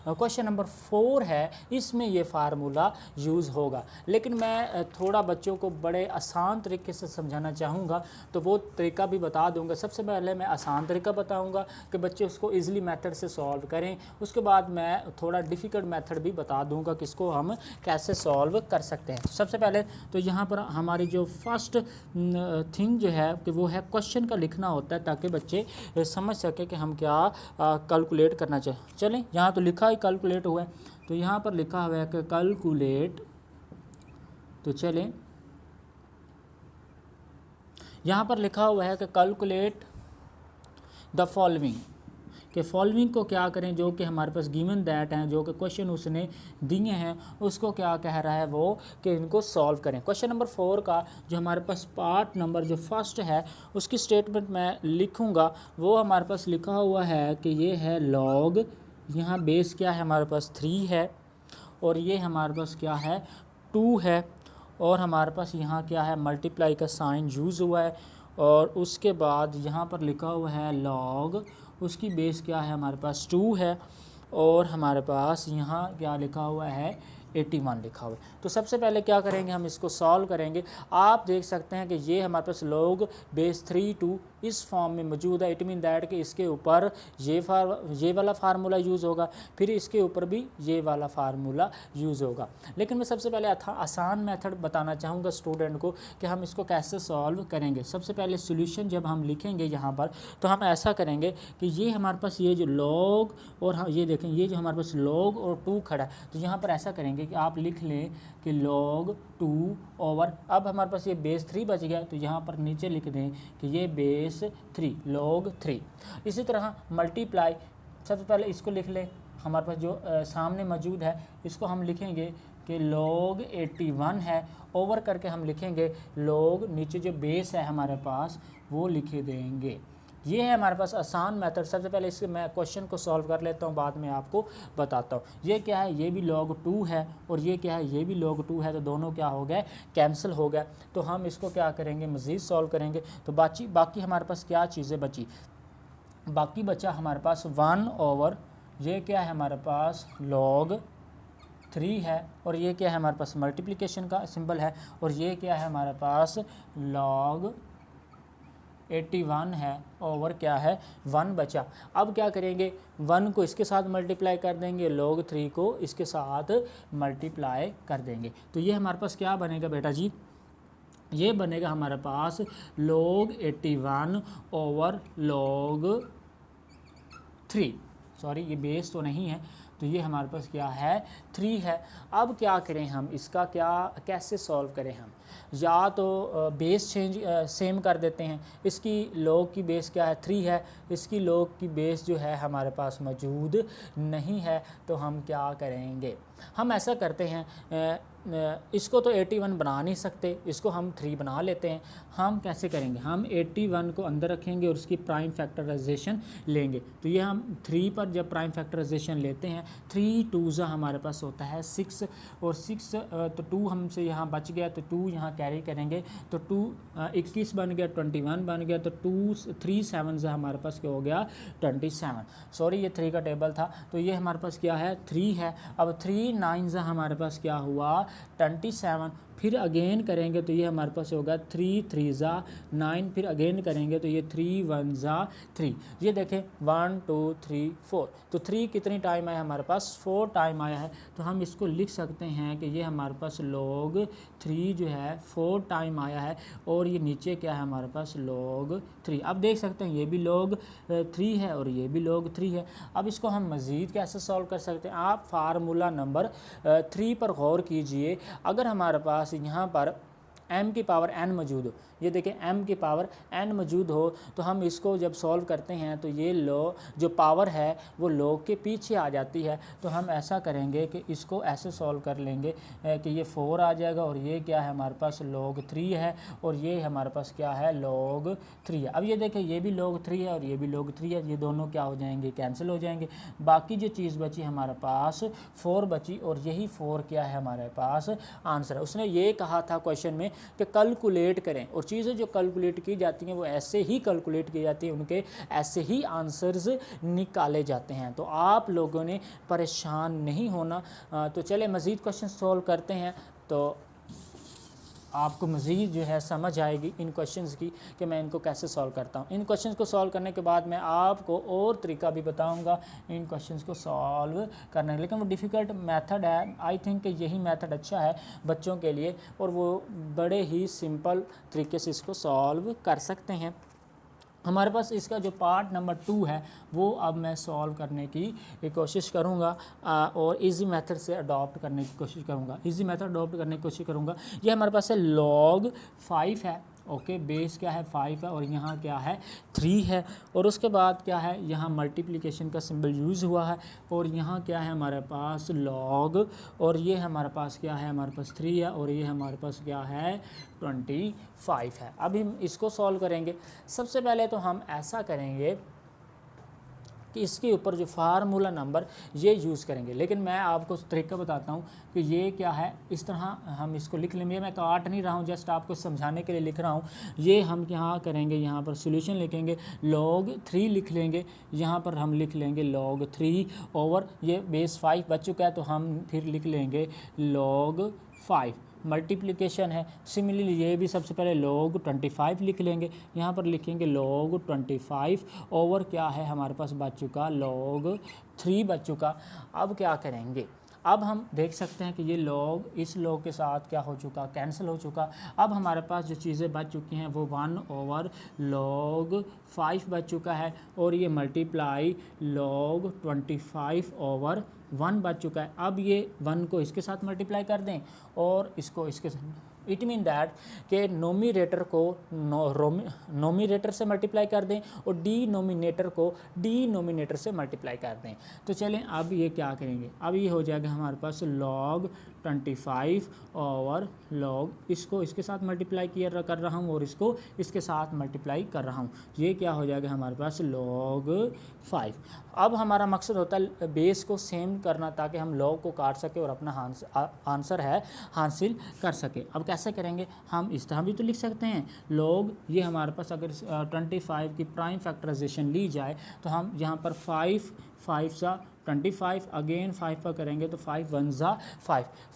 क्वेश्चन नंबर 4 है इसमें ये फार्मूला यूज़ होगा। लेकिन मैं थोड़ा बच्चों को बड़े आसान तरीके से समझाना चाहूँगा, तो वो तरीका भी बता दूँगा। सबसे पहले मैं आसान तरीका बताऊँगा कि बच्चे उसको ईज़िली मेथड से सॉल्व करें, उसके बाद मैं थोड़ा डिफ़िकल्ट मेथड भी बता दूंगा कि इसको हम कैसे सॉल्व कर सकते हैं। सबसे पहले तो यहाँ पर हमारी जो फर्स्ट थिंग जो है कि वो है क्वेश्चन का लिखना होता है, ताकि बच्चे समझ सके कि हम क्या कैलकुलेट करना चाहिए। चलें, यहाँ तो लिखा ही कैलकुलेट हुआ है, तो यहाँ पर लिखा हुआ है कि कैलकुलेट। तो चलें, यहाँ पर लिखा हुआ है कि कैलकुलेट द फॉलोइंग, कि फॉलोइंग को क्या करें, जो कि हमारे पास गिवन दैट हैं, जो कि क्वेश्चन उसने दिए हैं उसको क्या कह रहा है वो, कि इनको सॉल्व करें। क्वेश्चन नंबर 4 का जो हमारे पास पार्ट नंबर जो फर्स्ट है उसकी स्टेटमेंट मैं लिखूंगा। वो हमारे पास लिखा हुआ है कि ये है लॉग, यहाँ बेस क्या है हमारे पास 3 है, और ये हमारे पास क्या है 2 है, और हमारे पास यहाँ क्या है मल्टीप्लाई का साइन यूज़ हुआ है, और उसके बाद यहाँ पर लिखा हुआ है लॉग, उसकी बेस क्या है हमारे पास 2 है, और हमारे पास यहाँ क्या लिखा हुआ है 81 लिखा हुआ है। तो सबसे पहले क्या करेंगे, हम इसको सॉल्व करेंगे। आप देख सकते हैं कि ये हमारे पास log बेस 3 2 इस फॉर्म में मौजूद है। इट मीन दैट कि इसके ऊपर ये वाला फार्मूला यूज़ होगा, फिर इसके ऊपर भी ये वाला फार्मूला यूज़ होगा। लेकिन मैं सबसे पहले आसान मेथड बताना चाहूँगा स्टूडेंट को कि हम इसको कैसे सॉल्व करेंगे। सबसे पहले सोल्यूशन जब हम लिखेंगे यहाँ पर, तो हम ऐसा करेंगे कि ये हमारे पास ये जो log और हाँ ये देखें, ये जो हमारे पास log और 2 खड़ा है, तो यहाँ पर ऐसा करेंगे कि आप लिख लें कि log 2 ओवर, अब हमारे पास ये बेस 3 बच गया, तो यहाँ पर नीचे लिख दें कि ये बेस 3 log 3। इसी तरह मल्टीप्लाई सबसे पहले इसको लिख ले, हमारे पास जो सामने मौजूद है इसको हम लिखेंगे कि log 81 है, ओवर करके हम लिखेंगे log, नीचे जो बेस है हमारे पास वो लिखे देंगे। ये है हमारे पास आसान मेथड। सबसे पहले इसके मैं क्वेश्चन को सॉल्व कर लेता हूँ, बाद में आपको बताता हूँ। ये क्या है, ये भी log 2 है और ये क्या है, ये भी log 2 है, तो दोनों क्या हो गए, कैंसिल हो गया। तो हम इसको क्या करेंगे, मज़ीद सॉल्व करेंगे। तो बाकी हमारे पास क्या चीज़ें बची, बाकी बचा हमारे पास 1 ओवर, ये क्या है हमारे पास log 3 है, और ये क्या है हमारे पास मल्टीप्लिकेशन का सिंबल है, और ये क्या है हमारे पास log 81 है, ओवर क्या है 1 बचा। अब क्या करेंगे, 1 को इसके साथ मल्टीप्लाई कर देंगे, log 3 को इसके साथ मल्टीप्लाई कर देंगे। तो ये हमारे पास क्या बनेगा बेटा जी, ये बनेगा हमारे पास log 81 ओवर log 3, सॉरी ये बेस तो नहीं है, तो ये हमारे पास क्या है 3 है। अब क्या करें हम, इसका कैसे सॉल्व करें हम, या तो बेस सेम कर देते हैं। इसकी log की बेस क्या है 3 है, इसकी log की बेस जो है हमारे पास मौजूद नहीं है, तो हम क्या करेंगे, हम ऐसा करते हैं, इसको तो 81 बना नहीं सकते, इसको हम 3 बना लेते हैं। हम कैसे करेंगे, हम 81 को अंदर रखेंगे और उसकी प्राइम फैक्टराइजेशन लेंगे। तो ये हम 3 पर जब प्राइम फैक्टराइजेशन लेते हैं, 3 2 हमारे पास होता है 6, और 6 तो 2 हमसे यहाँ बच गया, तो 2 यहाँ कैरी करेंगे, तो 2 21 बन गया, 21 बन गया, तो 3 7 हमारे पास क्या हो गया 27। सॉरी ये 3 का टेबल था, तो ये हमारे पास क्या है 3 है। अब 3 9 हमारे पास क्या हुआ 27, फिर अगेन करेंगे तो ये हमारे पास होगा 3 3 9, फिर अगेन करेंगे तो ये 3 1 3। ये देखें 1 2 3 4, तो 3 कितनी टाइम आया हमारे पास 4 टाइम आया है। तो हम इसको लिख सकते हैं कि ये हमारे पास log 3 जो है 4 टाइम आया है, और ये नीचे क्या है हमारे पास log 3। अब देख सकते हैं ये भी log 3 है और ये भी log 3 है। अब इसको हम मज़ीद कैसे सॉल्व कर सकते हैं, आप फार्मूला नंबर 3 पर गौर कीजिए। अगर हमारे पास यहाँ पर m की पावर n मौजूद हो, ये देखें m की पावर n मौजूद हो, तो हम इसको जब सॉल्व करते हैं तो ये जो पावर है वो log के पीछे आ जाती है। तो हम ऐसा करेंगे कि इसको ऐसे सॉल्व कर लेंगे कि ये 4 आ जाएगा, और ये क्या है हमारे पास log 3 है, और ये हमारे पास क्या है log 3 है। अब ये देखें ये भी log 3 है और ये भी log 3 है, ये दोनों क्या हो जाएंगे कैंसिल हो जाएंगे। बाकी जो चीज़ बची हमारे पास 4 बची, और यही 4 क्या है हमारे पास आंसर है। उसने ये कहा था क्वेश्चन में कि कैलकुलेट करें, और चीज़ें जो कैलकुलेट की जाती हैं वो ऐसे ही कैलकुलेट की जाती हैं, उनके ऐसे ही आंसर्स निकाले जाते हैं। तो आप लोगों ने परेशान नहीं होना। तो चले मज़ीद क्वेश्चन सॉल्व करते हैं, तो आपको मज़ीद जो है समझ आएगी इन क्वेश्चंस की कि मैं इनको कैसे सॉल्व करता हूँ। इन क्वेश्चंस को सॉल्व करने के बाद मैं आपको और तरीका भी बताऊँगा इन क्वेश्चंस को सॉल्व करने का, लेकिन वो डिफ़िकल्ट मेथड है। आई थिंक कि यही मेथड अच्छा है बच्चों के लिए, और वो बड़े ही सिंपल तरीके से इसको सॉल्व कर सकते हैं। हमारे पास इसका जो पार्ट नंबर 2 है वो अब मैं सॉल्व करने की कोशिश करूँगा, और इजी मेथड से अडॉप्ट करने की कोशिश करूँगा, इजी मेथड अडॉप्ट करने की कोशिश करूँगा। ये हमारे पास है log 5 है, ओके, बेस क्या है 5 है, और यहाँ क्या है 3 है, और उसके बाद क्या है यहाँ मल्टीप्लिकेशन का सिंबल यूज़ हुआ है, और यहाँ क्या है हमारे पास log, और ये हमारे पास क्या है हमारे पास 3 है, और ये हमारे पास क्या है 25 है। अब हम इसको सॉल्व करेंगे। सबसे पहले तो हम ऐसा करेंगे कि इसके ऊपर जो फार्मूला नंबर ये यूज़ करेंगे, लेकिन मैं आपको तरीका बताता हूँ कि ये क्या है। इस तरह हम इसको लिख लेंगे, मैं काट नहीं रहा हूँ, जस्ट आपको समझाने के लिए लिख रहा हूँ। ये हम यहाँ करेंगे, यहाँ पर सॉल्यूशन लिखेंगे, log 3 लिख लेंगे, यहाँ पर हम लिख लेंगे log 3 ओवर ये बेस 5 बच चुका है, तो हम फिर लिख लेंगे log 5। मल्टीप्लिकेशन है, सिमिलरली ये भी सबसे पहले log 25 लिख लेंगे, यहाँ पर लिखेंगे log 25 ओवर क्या है हमारे पास बच चुका log 3 बच चुका। अब क्या करेंगे, अब हम देख सकते हैं कि ये log इस log के साथ क्या हो चुका कैंसिल हो चुका। अब हमारे पास जो चीज़ें बच चुकी हैं वो 1 ओवर log 5 बच चुका है, और ये मल्टीप्लाई log 25 ओवर 1 बच चुका है। अब ये 1 को इसके साथ मल्टीप्लाई कर दें और इसको इसके साथ, इट मीन दैट कि नोमिनेटर को नोमिनेटर से मल्टीप्लाई कर दें और डिनोमिनेटर को डिनोमिनेटर से मल्टीप्लाई कर दें। तो चलें अब ये क्या करेंगे, अब ये हो जाएगा हमारे पास log 25 और log इसको इसके साथ मल्टीप्लाई कर रहा हूँ और इसको इसके साथ मल्टीप्लाई कर रहा हूँ, ये क्या हो जाएगा हमारे पास log 5। अब हमारा मकसद होता है बेस को सेम करना ताकि हम log को काट सके और अपना आंसर है हासिल कर सके। अब कैसे करेंगे, हम इस तरह भी तो लिख सकते हैं log, ये हमारे पास अगर 25 की प्राइम फैक्टराइजेशन ली जाए तो हम यहाँ पर 5 सा 25 अगेन 5 पर करेंगे तो 5 1 ज़ा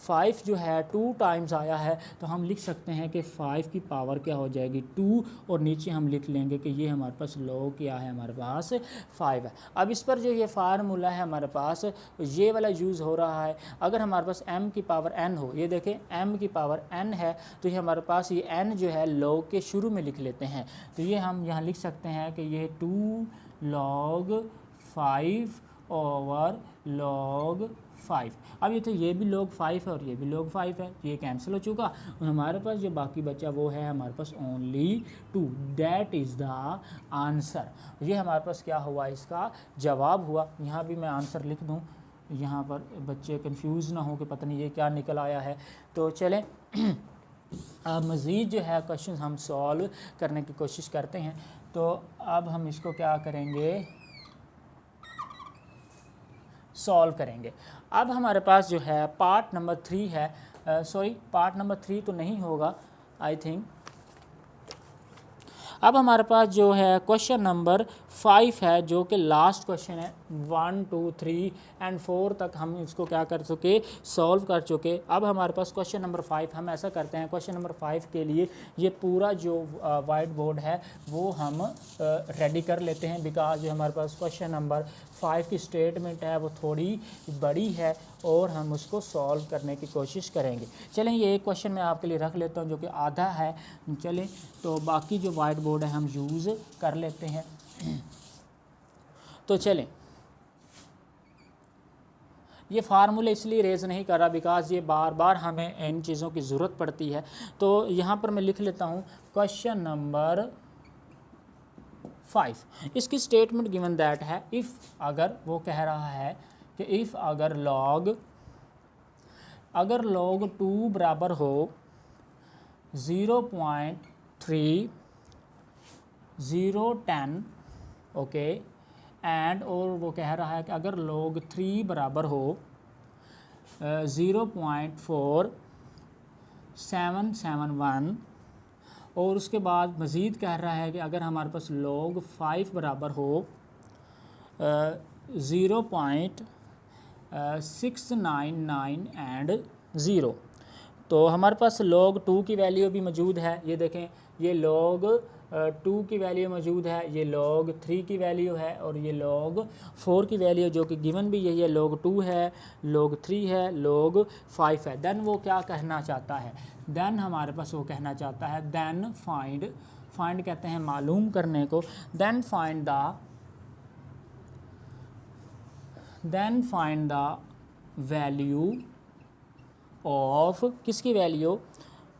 5 जो है 2 टाइम्स आया है तो हम लिख सकते हैं कि 5 की पावर क्या हो जाएगी 2 और नीचे हम लिख लेंगे कि ये हमारे पास log क्या है, हमारे पास 5 है। अब इस पर जो ये फार्मूला है हमारे पास ये वाला यूज़ हो रहा है। अगर हमारे पास m की पावर n हो, ये देखें m की पावर n है तो ये हमारे पास ये n जो है log के शुरू में लिख लेते हैं, तो ये हम यहाँ लिख सकते हैं कि ये 2 log 5 ओवर log 5। अब ये तो ये भी log 5 है और ये भी log 5 है, ये कैंसिल हो चुका और हमारे पास जो बाकी बचा वो है हमारे पास only 2, that is the answer. ये हमारे पास क्या हुआ, इसका जवाब हुआ। यहाँ भी मैं आंसर लिख दूँ, यहाँ पर बच्चे कंफ्यूज ना हो कि पता नहीं ये क्या निकल आया है। तो चलें मज़ीद जो है क्वेश्चन हम सॉल्व करने की कोशिश करते हैं। तो अब हम इसको क्या करेंगे, सॉल्व करेंगे। अब हमारे पास जो है पार्ट नंबर 3 है, सॉरी पार्ट नंबर 3 तो नहीं होगा आई थिंक। अब हमारे पास जो है क्वेश्चन नंबर 5 है जो कि लास्ट क्वेश्चन है। 1 2 3 एंड 4 तक हम इसको क्या कर चुके, सॉल्व कर चुके। अब हमारे पास क्वेश्चन नंबर 5, हम ऐसा करते हैं क्वेश्चन नंबर 5 के लिए ये पूरा जो वाइट बोर्ड है वो हम रेडी कर लेते हैं, बिकॉज जो हमारे पास क्वेश्चन नंबर 5 की स्टेटमेंट है वो थोड़ी बड़ी है और हम उसको सॉल्व करने की कोशिश करेंगे। चलें ये एक क्वेश्चन मैं आपके लिए रख लेता हूँ जो कि आधा है, चलें तो बाकी जो वाइट बोर्ड है हम यूज़ कर लेते हैं। तो चलें ये फार्मूले इसलिए रेज़ नहीं कर रहा बिकॉज ये बार बार हमें इन चीज़ों की ज़रूरत पड़ती है। तो यहाँ पर मैं लिख लेता हूँ क्वेश्चन नंबर 5, इसकी स्टेटमेंट गिवन दैट है इफ़, अगर वो कह रहा है कि इफ़ अगर log 2 बराबर हो 0.3010 ओके एंड, और वो कह रहा है कि अगर log 3 बराबर हो 0.4771 और उसके बाद मज़ीद कह रहा है कि अगर हमारे पास log 5 बराबर हो 0.699 एंड 0, तो हमारे पास log 2 की वैल्यू भी मौजूद है। ये देखें ये log 2 की वैल्यू मौजूद है, ये log 3 की वैल्यू है और ये log 4 की वैल्यू जो कि गिवन भी यही है, log 2 है, log 3 है, log 5 है। देन वो क्या कहना चाहता है, देन हमारे पास वो कहना चाहता है देन फाइंड कहते हैं मालूम करने को, then find the value of, किसकी वैल्यू,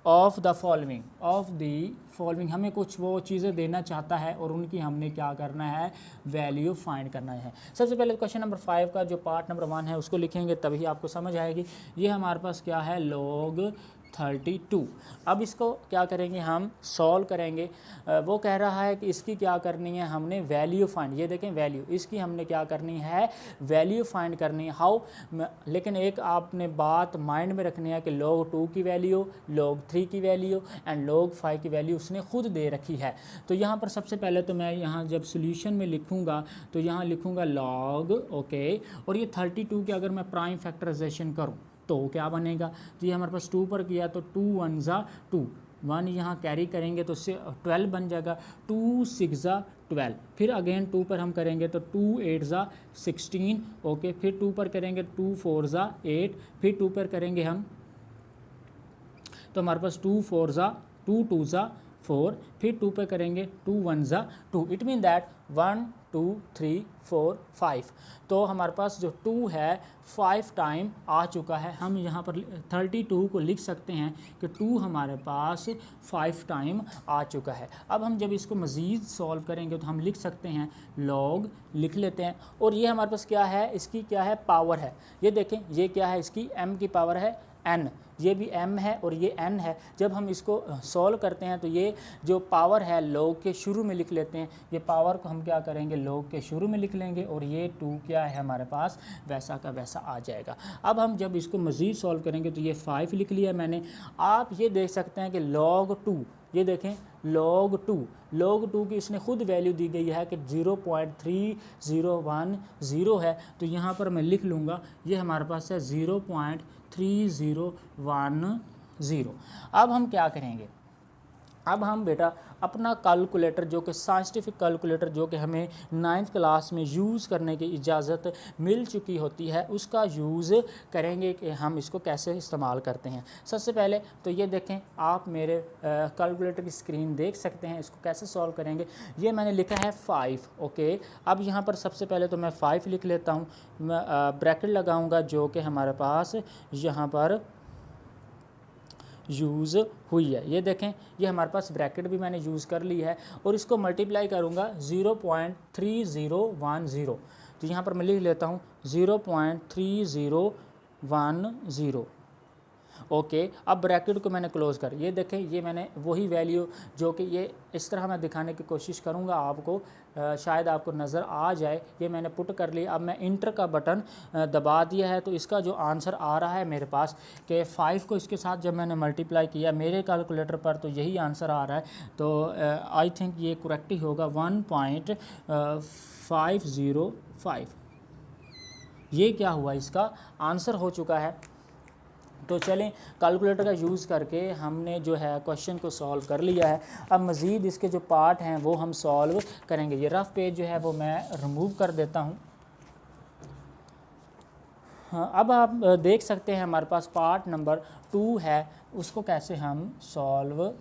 ऑफ द फॉलोइंग, हमें कुछ वो चीज़ें देना चाहता है और उनकी हमने क्या करना है, वैल्यू फाइंड करना है। सबसे पहले क्वेश्चन नंबर 5 का जो पार्ट नंबर 1 है उसको लिखेंगे तभी आपको समझ आएगी। ये हमारे पास क्या है log 32। अब इसको क्या करेंगे, हम सॉल्व करेंगे। वो कह रहा है कि इसकी क्या करनी है, हमने वैल्यू फाइंड, ये देखें वैल्यू, इसकी हमने क्या करनी है, वैल्यू फाइंड करनी है। हाउ, लेकिन एक आपने बात माइंड में रखनी है कि log 2 की वैल्यू, log 3 की वैल्यू एंड log 5 की वैल्यू उसने खुद दे रखी है। तो यहाँ पर सबसे पहले तो मैं यहाँ जब सोल्यूशन में लिखूँगा तो यहाँ लिखूँगा log, ओके, और ये 32 की अगर मैं प्राइम फैक्टराइजेशन करूँ तो क्या बनेगा, तो ये हमारे पास 2 पर किया तो 2 1 ज़ा 2, 1 यहाँ कैरी करेंगे तो 12 बन जाएगा, 2 6 ज़ा 12, फिर अगेन 2 पर हम करेंगे तो 2 8 ज़ा 16, ओके, फिर 2 पर करेंगे 2 4 ज़ा 8, फिर 2 पर करेंगे हम तो हमारे पास 2 4 ज़ा 2 2 ज़ा 4, फिर 2 पे करेंगे 2 1 ज़ा 2। It mean that 1 2 3 4 5। तो हमारे पास जो 2 है 5 टाइम आ चुका है। हम यहाँ पर 32 को लिख सकते हैं कि 2 हमारे पास 5 टाइम आ चुका है। अब हम जब इसको मज़ीद सॉल्व करेंगे तो हम लिख सकते हैं लॉग लिख लेते हैं। और ये हमारे पास क्या है, इसकी क्या है, पावर है। ये देखें ये क्या है, इसकी m की पावर है n, ये भी m है और ये n है। जब हम इसको सॉल्व करते हैं तो ये जो पावर है लॉग के शुरू में लिख लेते हैं। ये पावर को हम क्या करेंगे, लॉग के शुरू में लिख लेंगे और ये 2 क्या है हमारे पास वैसा का वैसा आ जाएगा। अब हम जब इसको मज़ीद सॉल्व करेंगे तो ये 5 लिख लिया मैंने। आप ये देख सकते हैं कि log 2, ये देखें log 2 की इसने खुद वैल्यू दी गई है कि 0.3010 है। तो यहाँ पर मैं लिख लूँगा ये हमारे पास है 0.3010। अब हम क्या करेंगे, अब हम बेटा अपना कैलकुलेटर जो कि साइंटिफिक कैलकुलेटर जो कि हमें 9th क्लास में यूज़ करने की इजाज़त मिल चुकी होती है उसका यूज़ करेंगे कि हम इसको कैसे इस्तेमाल करते हैं। सबसे पहले तो ये देखें, आप मेरे कैलकुलेटर की स्क्रीन देख सकते हैं। इसको कैसे सॉल्व करेंगे, ये मैंने लिखा है 5। ओके, अब यहाँ पर सबसे पहले तो मैं 5 लिख लेता हूँ। मैं ब्रैकेट लगाऊँगा जो कि हमारे पास यहाँ पर यूज़ हुई है। ये देखें ये हमारे पास ब्रैकेट भी मैंने यूज़ कर ली है और इसको मल्टीप्लाई करूँगा 0.3010। तो यहाँ पर मैं लिख लेता हूँ 0.3010। ओके, अब ब्रैकेट को मैंने क्लोज़ कर, ये देखें ये मैंने वही वैल्यू जो कि ये इस तरह मैं दिखाने की कोशिश करूँगा आपको, शायद आपको नज़र आ जाए। ये मैंने पुट कर लिया। अब मैं इंटर का बटन दबा दिया है तो इसका जो आंसर आ रहा है मेरे पास कि 5 को इसके साथ जब मैंने मल्टीप्लाई किया मेरे कैलकुलेटर पर तो यही आंसर आ रहा है। तो आई थिंक ये करेक्ट ही होगा 1.505। ये क्या हुआ, इसका आंसर हो चुका है। तो चलें कैलकुलेटर का यूज़ करके हमने जो है क्वेश्चन को सॉल्व कर लिया है। अब मज़ीद इसके जो पार्ट हैं वो हम सॉल्व करेंगे। ये रफ़ पेज जो है वो मैं रिमूव कर देता हूँ। हाँ, अब आप देख सकते हैं हमारे पास पार्ट नंबर 2 है, उसको कैसे हम सॉल्व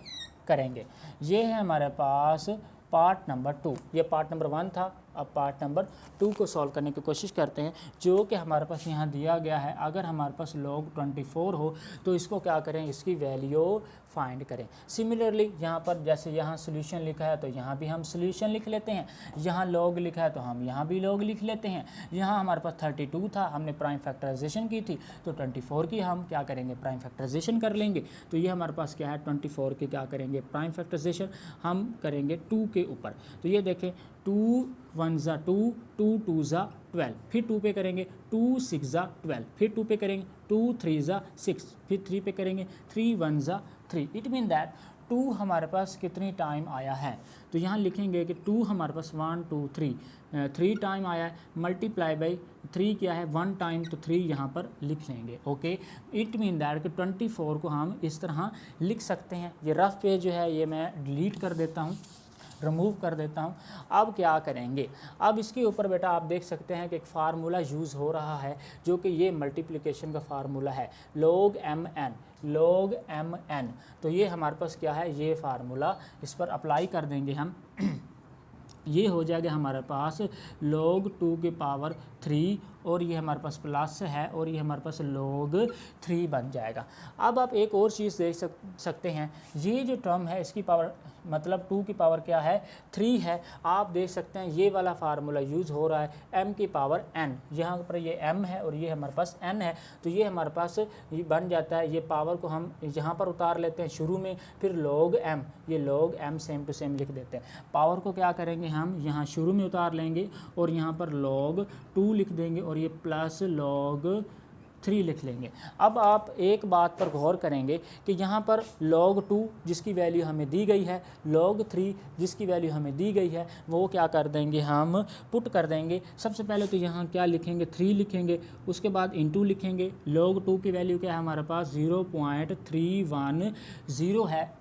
करेंगे। ये है हमारे पास पार्ट नंबर 2। ये पार्ट नंबर 1 था। अब पार्ट नंबर 2 को सॉल्व करने की कोशिश करते हैं जो कि हमारे पास यहाँ दिया गया है। अगर हमारे पास log 24 हो तो इसको क्या करें, इसकी वैल्यू फाइंड करें। सिमिलरली यहाँ पर जैसे यहाँ सोल्यूशन लिखा है तो यहाँ भी हम सोल्यूशन लिख लेते हैं। यहाँ log लिखा है तो हम यहाँ भी log लिख लेते हैं। यहाँ हमारे पास 32 था, हमने प्राइम फैक्टराइजेशन की थी तो 24 की हम क्या करेंगे, प्राइम फैक्टराइजेशन कर लेंगे। तो ये हमारे पास क्या है 24 के क्या करेंगे, प्राइम फैक्टराइजेशन हम करेंगे 2 के ऊपर। तो ये देखें 2 1 ज़ा 2, 2 2 ज़ा 12, फिर 2 पे करेंगे 2 6 ज़ा 12, फिर 2 पे करेंगे 2 3 ज़ा 6, फिर 3 पे करेंगे 3 1 ज़ा 3। इट मीन दैट 2 हमारे पास कितनी टाइम आया है। तो यहाँ लिखेंगे कि 2 हमारे पास 1 2 3 टाइम आया है। मल्टीप्लाई बाई 3 क्या है 1 टाइम, तो 3 यहाँ पर लिख लेंगे। ओके, इट मीन दैट कि 24 को हम इस तरह लिख सकते हैं। ये रफ़ पेज जो है ये मैं डिलीट कर देता हूँ, रिमूव कर देता हूँ। अब क्या करेंगे, अब इसके ऊपर बेटा आप देख सकते हैं कि एक फार्मूला यूज़ हो रहा है जो कि ये मल्टीप्लिकेशन का फार्मूला है log mn। तो ये हमारे पास क्या है, ये फार्मूला इस पर अप्लाई कर देंगे हम। ये हो जाएगा हमारे पास log 2 की पावर 3 और ये हमारे पास प्लस है और ये हमारे पास log 3 बन जाएगा। अब आप एक और चीज़ देख सकते हैं, ये जो टर्म है इसकी पावर मतलब 2 की पावर क्या है 3 है। आप देख सकते हैं ये वाला फार्मूला यूज़ हो रहा है m की पावर n। यहाँ पर ये m है और ये हमारे पास n है। तो ये हमारे पास ये बन जाता है, ये पावर को हम यहाँ पर उतार लेते हैं शुरू में, फिर log m, ये log m same to same लिख देते हैं। पावर को क्या करेंगे हम यहाँ शुरू में उतार लेंगे और यहाँ पर log 2 लिख देंगे और ये प्लस log 3 लिख लेंगे। अब आप एक बात पर गौर करेंगे कि यहाँ पर log 2 जिसकी वैल्यू हमें दी गई है, log 3 जिसकी वैल्यू हमें दी गई है, वो क्या कर देंगे हम पुट कर देंगे। सबसे पहले तो यहाँ क्या लिखेंगे 3 लिखेंगे, उसके बाद इंटू लिखेंगे। log 2 की वैल्यू क्या है हमारे पास 0.310 है।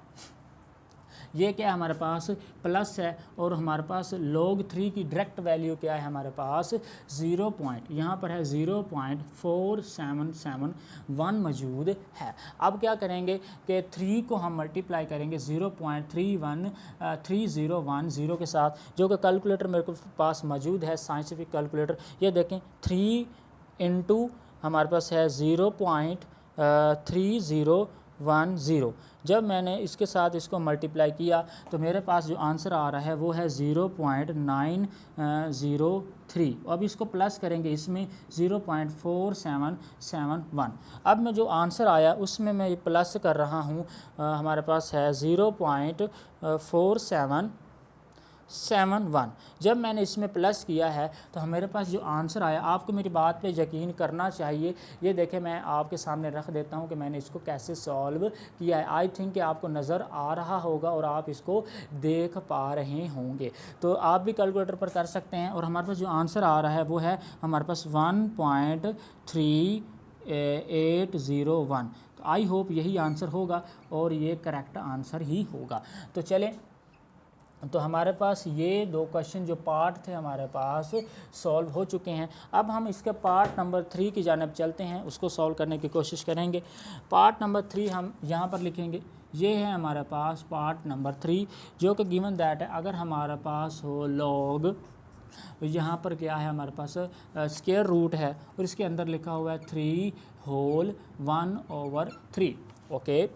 ये क्या है हमारे पास प्लस है, और हमारे पास log 3 की डायरेक्ट वैल्यू क्या है हमारे पास 0 पॉइंट, यहाँ पर है 0.4771 मौजूद है। अब क्या करेंगे कि 3 को हम मल्टीप्लाई करेंगे 0.3010 के साथ, जो कि कैलकुलेटर मेरे को पास मौजूद है, साइंटिफिक कैलकुलेटर। ये देखें 3 इंटू हमारे पास है 0.3010। जब मैंने इसके साथ इसको मल्टीप्लाई किया तो मेरे पास जो आंसर आ रहा है वो है 0.903। अब इसको प्लस करेंगे इसमें 0.4771। अब मैं जो आंसर आया उसमें मैं ये प्लस कर रहा हूँ, हमारे पास है 0.4771। जब मैंने इसमें प्लस किया है तो मेरे पास जो आंसर आया, आपको मेरी बात पे यकीन करना चाहिए। ये देखें मैं आपके सामने रख देता हूँ कि मैंने इसको कैसे सॉल्व किया है। आई थिंक कि आपको नज़र आ रहा होगा और आप इसको देख पा रहे होंगे, तो आप भी कैलकुलेटर पर कर सकते हैं। और हमारे पास जो आंसर आ रहा है वो है हमारे पास 1.3801। तो आई होप यही आंसर होगा और ये करेक्ट आंसर ही होगा। तो चलें, तो हमारे पास ये 2 क्वेश्चन जो पार्ट थे हमारे पास सॉल्व हो चुके हैं। अब हम इसके पार्ट नंबर 3 की जानिब चलते हैं, उसको सॉल्व करने की कोशिश करेंगे। पार्ट नंबर 3 हम यहाँ पर लिखेंगे, ये है हमारे पास पार्ट नंबर 3, जो कि गिवन दैट है अगर हमारे पास हो लॉग, यहाँ पर क्या है हमारे पास स्क्वायर रूट है और इसके अंदर लिखा हुआ है 3 होल 1/3। ओके,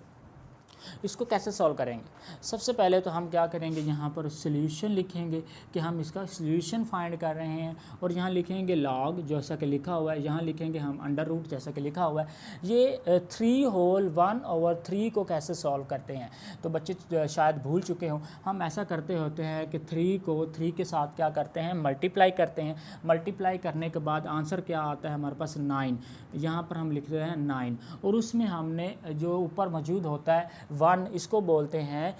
इसको कैसे सॉल्व करेंगे? सबसे पहले तो हम क्या करेंगे, यहाँ पर सॉल्यूशन लिखेंगे कि हम इसका सॉल्यूशन फाइंड कर रहे हैं, और यहाँ लिखेंगे लॉग जैसा कि लिखा हुआ है, यहाँ लिखेंगे हम अंडर रूट जैसा कि लिखा हुआ है। ये 3 होल 1/3 को कैसे सॉल्व करते हैं, तो बच्चे शायद भूल चुके हों। हम ऐसा करते होते हैं कि 3 को 3 के साथ क्या करते हैं, मल्टीप्लाई करते हैं। मल्टीप्लाई करने के बाद आंसर क्या आता है हमारे पास 9, यहाँ पर हम लिख रहे हैं 9, और उसमें हमने जो ऊपर मौजूद होता है 1, इसको बोलते हैं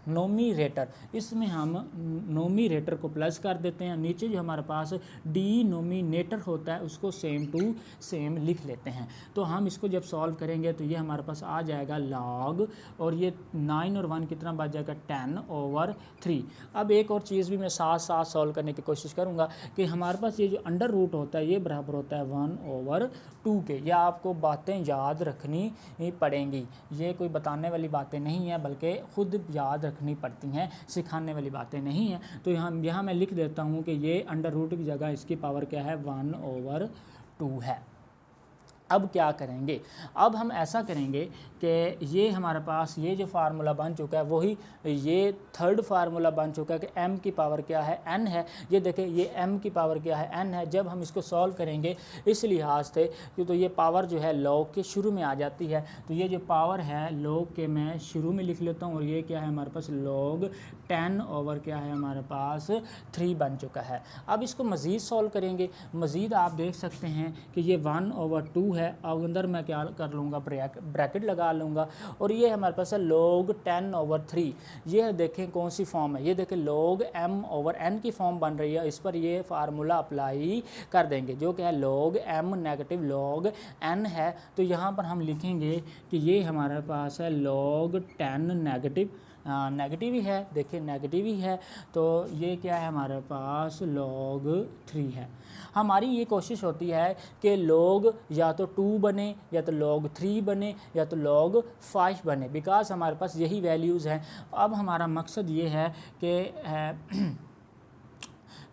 नोमीरेटर। इसमें हम नोमीरेटर को प्लस कर देते हैं, नीचे जो हमारे पास डिनोमिनेटर होता है उसको सेम टू सेम लिख लेते हैं। तो हम इसको जब सॉल्व करेंगे तो ये हमारे पास आ जाएगा लॉग, और ये 9 और 1 कितना बच जाएगा 10/3। अब एक और चीज़ भी मैं साथ साथ सॉल्व करने की कोशिश करूँगा कि हमारे पास ये जो अंडर रूट होता है ये बराबर होता है 1/2 के। यह आपको बातें याद रखनी पड़ेंगी, ये कोई बताने वाली बातें नहीं है बल्कि ख़ुद याद रखनी पड़ती हैं, सिखाने वाली बातें नहीं हैं। तो यहाँ मैं लिख देता हूँ कि ये अंडर रूट की जगह इसकी पावर क्या है 1/2 है। अब क्या करेंगे, अब हम ऐसा करेंगे कि ये हमारे पास ये जो फार्मूला बन चुका है वही ये थर्ड फार्मूला बन चुका है कि m की पावर क्या है n है। ये देखें ये m की पावर क्या है n है। जब हम इसको सॉल्व करेंगे इस लिहाज से कि तो ये पावर जो है लॉग के शुरू में आ जाती है, तो ये जो पावर है लॉग के मैं शुरू में लिख लेता हूँ, और ये क्या है हमारे पास लॉग 10 क्या है हमारे पास 3 बन चुका है। अब इसको मज़ीद सॉल्व करेंगे, मज़ीद आप देख सकते हैं कि ये 1/2 है, अब अंदर मैं क्या कर लूँगा ब्रैकेट लगा लूँगा, और ये हमारे पास है log 10/3। ये देखें कौन सी फॉर्म है, ये देखें log m/n की फॉर्म बन रही है। इस पर ये फार्मूला अप्लाई कर देंगे जो कि है log m negative log n है। तो यहाँ पर हम लिखेंगे कि ये हमारे पास है log 10 नेगेटिव ही है, देखिए नेगेटिव ही है, तो ये क्या है हमारे पास log 3 है। हमारी ये कोशिश होती है कि log या तो 2 बने या तो log 3 बने या तो log 5 बने, बिकॉज हमारे पास यही वैल्यूज़ हैं। अब हमारा मकसद ये है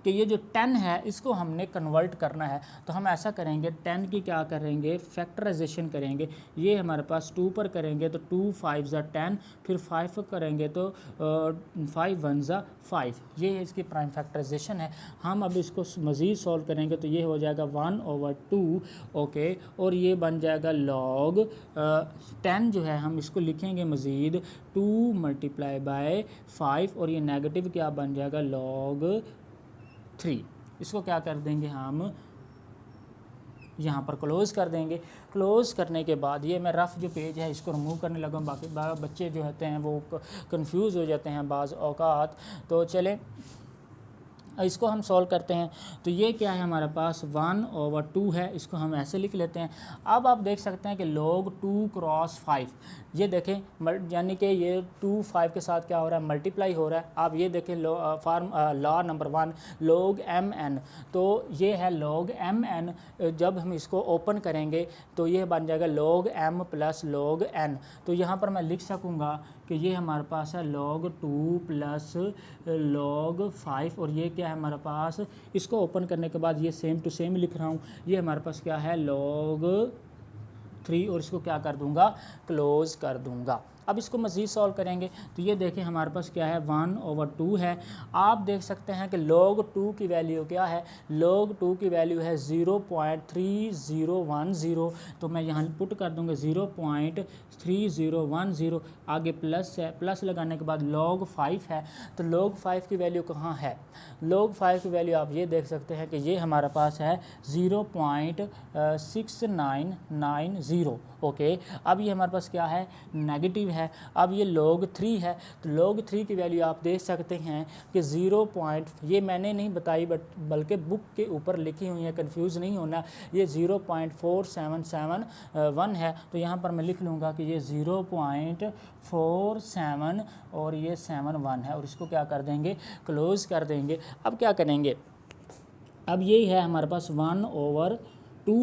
कि ये जो 10 है इसको हमने कन्वर्ट करना है। तो हम ऐसा करेंगे 10 की क्या करेंगे फैक्टराइजेशन करेंगे। ये हमारे पास 2 पर करेंगे तो 2 5 ज़ा 10, फिर 5 करेंगे तो 5 1 ज़ा 5। ये इसकी प्राइम फैक्टराइजेशन है। हम अब इसको मज़ीद सॉल्व करेंगे तो ये हो जाएगा 1/2 ओके, और ये बन जाएगा log 10 जो है हम इसको लिखेंगे मज़ीद 2 × 5, और ये नेगेटिव क्या बन जाएगा log 3। इसको क्या कर देंगे हम यहाँ पर क्लोज़ कर देंगे। क्लोज़ करने के बाद ये मैं रफ़ जो पेज है इसको रिमूव करने लगा, बाकी बच्चे जो होते हैं वो कंफ्यूज हो जाते हैं बाज़ औक़ात। तो चलें इसको हम सॉल्व करते हैं तो ये क्या है हमारे पास 1/2 है, इसको हम ऐसे लिख लेते हैं। अब आप देख सकते हैं कि log 2 क्रॉस 5, ये देखें यानी कि ये 2 5 के साथ क्या हो रहा है, मल्टीप्लाई हो रहा है। आप ये देखें लॉ नंबर 1 log mn, तो ये है log mn। जब हम इसको ओपन करेंगे तो ये बन जाएगा log m plus log n। तो यहाँ पर मैं लिख सकूँगा कि ये हमारे पास है log 2 प्लस log 5, और ये क्या है हमारे पास, इसको ओपन करने के बाद ये सेम टू सेम लिख रहा हूँ, ये हमारे पास क्या है log 3, और इसको क्या कर दूंगा, क्लोज कर दूंगा। अब इसको मज़ीद सॉल्व करेंगे तो ये देखें हमारे पास क्या है 1/2 है। आप देख सकते हैं कि log 2 की वैल्यू क्या है, log 2 की वैल्यू है 0.3010। तो मैं यहाँ पुट कर दूंगा 0.3010, आगे प्लस है, प्लस लगाने के बाद log 5 है। तो log 5 की वैल्यू कहाँ है, log 5 की वैल्यू आप ये देख सकते हैं कि ये हमारे पास है 0.6990। ओके, अब ये हमारे पास क्या है, नेगेटिव है। अब ये log 3 है, तो log 3 की वैल्यू आप देख सकते हैं कि 0. ये मैंने नहीं बताई बल्कि बुक के ऊपर लिखी हुई है, कंफ्यूज नहीं होना, ये 0.4771 है। तो यहाँ पर मैं लिख लूँगा कि ये 0.47 और ये 71 है, और इसको क्या कर देंगे, क्लोज कर देंगे। अब क्या करेंगे, अब यही है हमारे पास 1/2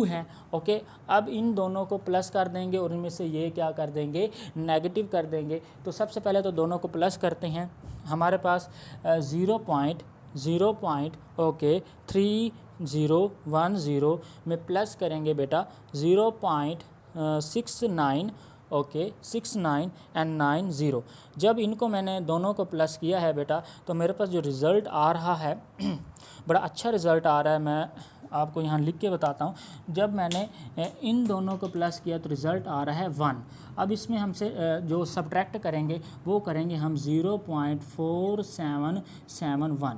है। ओके, अब इन दोनों को प्लस कर देंगे और इनमें से ये क्या कर देंगे, नेगेटिव कर देंगे। तो सबसे पहले तो दोनों को प्लस करते हैं। हमारे पास 0.3010 में प्लस करेंगे बेटा 0.69, ओके 69 एंड 90। जब इनको मैंने दोनों को प्लस किया है बेटा, तो मेरे पास जो रिज़ल्ट आ रहा है बड़ा अच्छा रिज़ल्ट आ रहा है। मैं आपको यहाँ लिख के बताता हूँ। जब मैंने इन दोनों को प्लस किया तो रिज़ल्ट आ रहा है 1। अब इसमें हमसे जो सब्ट्रैक्ट करेंगे वो करेंगे हम 0.4771।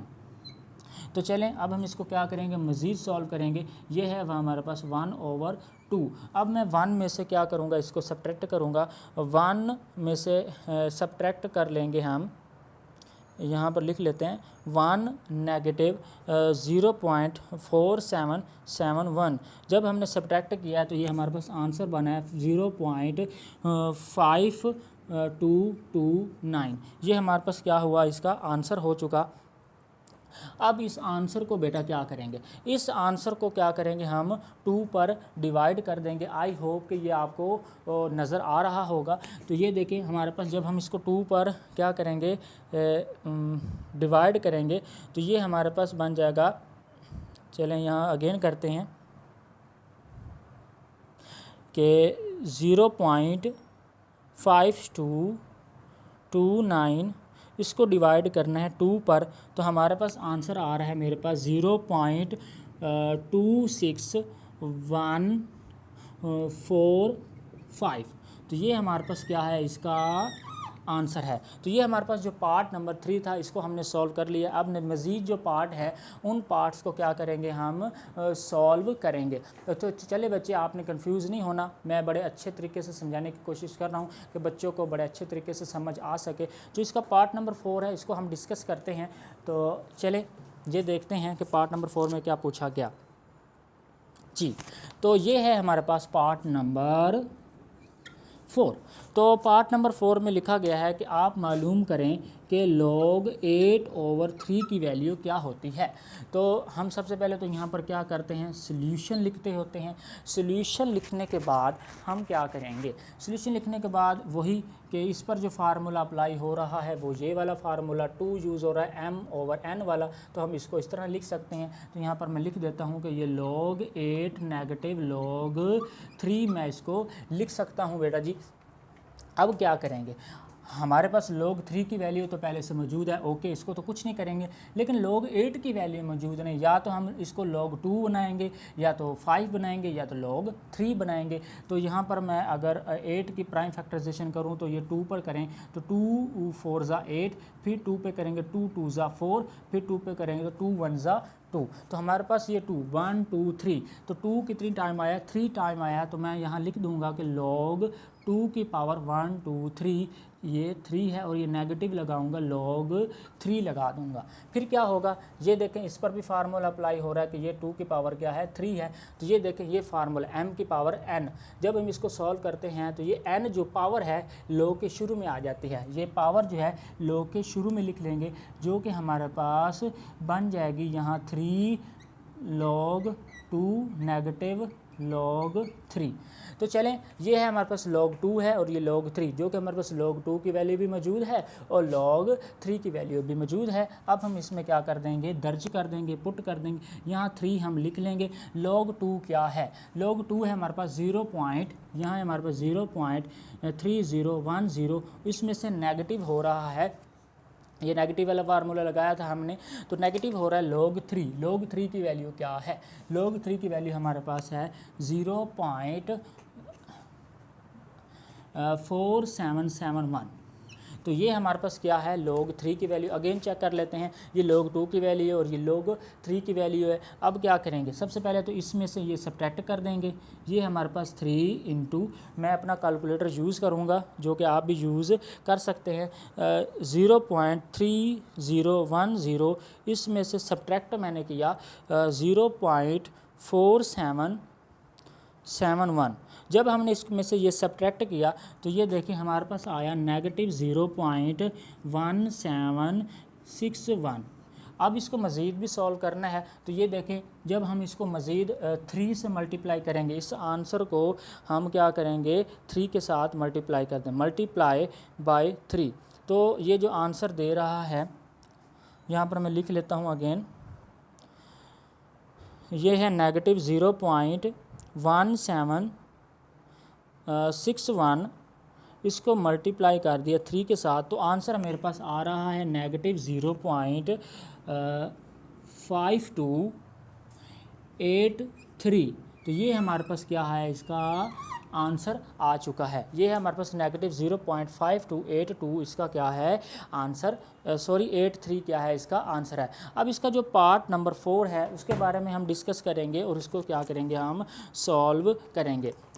तो चलें अब हम इसको क्या करेंगे, मज़ीद सॉल्व करेंगे। ये है वह हमारे पास 1/2। अब मैं 1 में से क्या करूँगा, इसको सब्ट्रैक्ट करूँगा। 1 में से सब्ट्रैक्ट कर लेंगे हम, यहाँ पर लिख लेते हैं 1 नेगेटिव 0.4771। जब हमने सब्ट्रैक्ट किया तो ये हमारे पास आंसर बना है 0.5229। ये हमारे पास क्या हुआ, इसका आंसर हो चुका। अब इस आंसर को बेटा क्या करेंगे, इस आंसर को क्या करेंगे, हम 2 पर डिवाइड कर देंगे। आई होप कि ये आपको नज़र आ रहा होगा। तो ये देखें हमारे पास जब हम इसको 2 पर क्या करेंगे, डिवाइड करेंगे, तो ये हमारे पास बन जाएगा। चलें यहाँ अगेन करते हैं कि 0.5229 इसको डिवाइड करना है 2 पर, तो हमारे पास आंसर आ रहा है मेरे पास 0.26145। तो ये हमारे पास क्या है, इसका आंसर है। तो ये हमारे पास जो पार्ट नंबर 3 था इसको हमने सॉल्व कर लिया। अब मज़ीद जो पार्ट है उन पार्ट्स को क्या करेंगे, हम सॉल्व करेंगे। तो चले बच्चे, आपने कंफ्यूज नहीं होना, मैं बड़े अच्छे तरीके से समझाने की कोशिश कर रहा हूँ कि बच्चों को बड़े अच्छे तरीके से समझ आ सके। जो इसका पार्ट नंबर 4 है इसको हम डिस्कस करते हैं। तो चले ये देखते हैं कि पार्ट नंबर 4 में क्या पूछा गया जी। तो ये है हमारे पास पार्ट नंबर 4। तो पार्ट नंबर 4 में लिखा गया है कि आप मालूम करें कि log 8/3 की वैल्यू क्या होती है। तो हम सबसे पहले तो यहाँ पर क्या करते हैं, सॉल्यूशन लिखते होते हैं। सॉल्यूशन लिखने के बाद हम क्या करेंगे, सॉल्यूशन लिखने के बाद वही कि इस पर जो फार्मूला अप्लाई हो रहा है वो ये वाला फार्मूला 2 यूज़ हो रहा है m/n वाला, तो हम इसको इस तरह लिख सकते हैं। तो यहाँ पर मैं लिख देता हूँ कि ये log 8 नेगेटिव log 3 मैं इसको लिख सकता हूँ बेटा जी। अब क्या करेंगे, हमारे पास log 3 की वैल्यू तो पहले से मौजूद है, ओके इसको तो कुछ नहीं करेंगे। लेकिन log 8 की वैल्यू मौजूद नहीं, या तो हम इसको log 2 बनाएंगे, या तो 5 बनाएंगे, या तो log 3 बनाएंगे। तो यहाँ पर मैं अगर 8 की प्राइम फैक्टराइजेशन करूँ तो ये 2 पर करें तो 2 4 ज़ा 8, फिर 2 पे करेंगे 2 2 ज़ा 4, फिर 2 पे करेंगे तो 2 1 ज़ा 2, तो हमारे पास ये 2 1 2 3, तो 2 कितनी टाइम आया, 3 टाइम आया, तो मैं यहाँ लिख दूंगा कि log 2 की पावर 1 2 3, ये 3 है और ये नेगेटिव लगाऊंगा, log 3 लगा दूंगा। फिर क्या होगा, ये देखें इस पर भी फार्मूला अप्लाई हो रहा है कि ये 2 की पावर क्या है, 3 है, तो ये देखें ये फार्मूला m की पावर n, जब हम इसको सॉल्व करते हैं तो ये n जो पावर है log के शुरू में आ जाती है, ये पावर जो है log के शुरू में लिख लेंगे, जो कि हमारे पास बन जाएगी यहाँ 3 log 2 नेगेटिव log 3। तो चलें, ये है हमारे पास log 2 है और ये log 3, जो कि हमारे पास log 2 की वैल्यू भी मौजूद है और log 3 की वैल्यू भी मौजूद है। अब हम इसमें क्या कर देंगे, दर्ज कर देंगे, पुट कर देंगे, यहाँ 3 हम लिख लेंगे। log 2 क्या है, log 2 है हमारे पास 0 पॉइंट, यहाँ है हमारे पास 0.3010, इसमें से नेगेटिव हो रहा है, ये नेगेटिव वाला फार्मूला लगाया था हमने, तो नेगेटिव हो रहा है log 3। log 3 की वैल्यू क्या है, log 3 की वैल्यू हमारे पास है 0.4771, तो ये हमारे पास क्या है, log 3 की वैल्यू। अगेन चेक कर लेते हैं, ये log 2 की वैल्यू है और ये log 3 की वैल्यू है। अब क्या करेंगे, सबसे पहले तो इसमें से ये सब्ट्रैक्ट कर देंगे, ये हमारे पास 3 इंटू, मैं अपना कैलकुलेटर यूज़ करूँगा जो कि आप भी यूज़ कर सकते हैं, 0.3010, इसमें से सब्ट्रैक्ट मैंने किया 0.4771। जब हमने इसमें से ये सब्ट्रैक्ट किया तो ये देखिए हमारे पास आया नेगेटिव 0.1761। अब इसको मज़ीद भी सॉल्व करना है, तो ये देखें जब हम इसको मज़ीद 3 से मल्टीप्लाई करेंगे, इस आंसर को हम क्या करेंगे 3 के साथ मल्टीप्लाई करते हैं, मल्टीप्लाई बाय 3, तो ये जो आंसर दे रहा है यहाँ पर मैं लिख लेता हूँ अगेन, ये है नेगेटिव 0.1761, इसको मल्टीप्लाई कर दिया 3 के साथ, तो आंसर मेरे पास आ रहा है नेगेटिव 0.5283। तो ये हमारे पास क्या है, इसका आंसर आ चुका है, ये है हमारे पास नेगेटिव 0.5282, इसका क्या है आंसर, 83 क्या है इसका आंसर है। अब इसका जो पार्ट नंबर 4 है उसके बारे में हम डिस्कस करेंगे और उसको क्या करेंगे, हम सॉल्व करेंगे। तो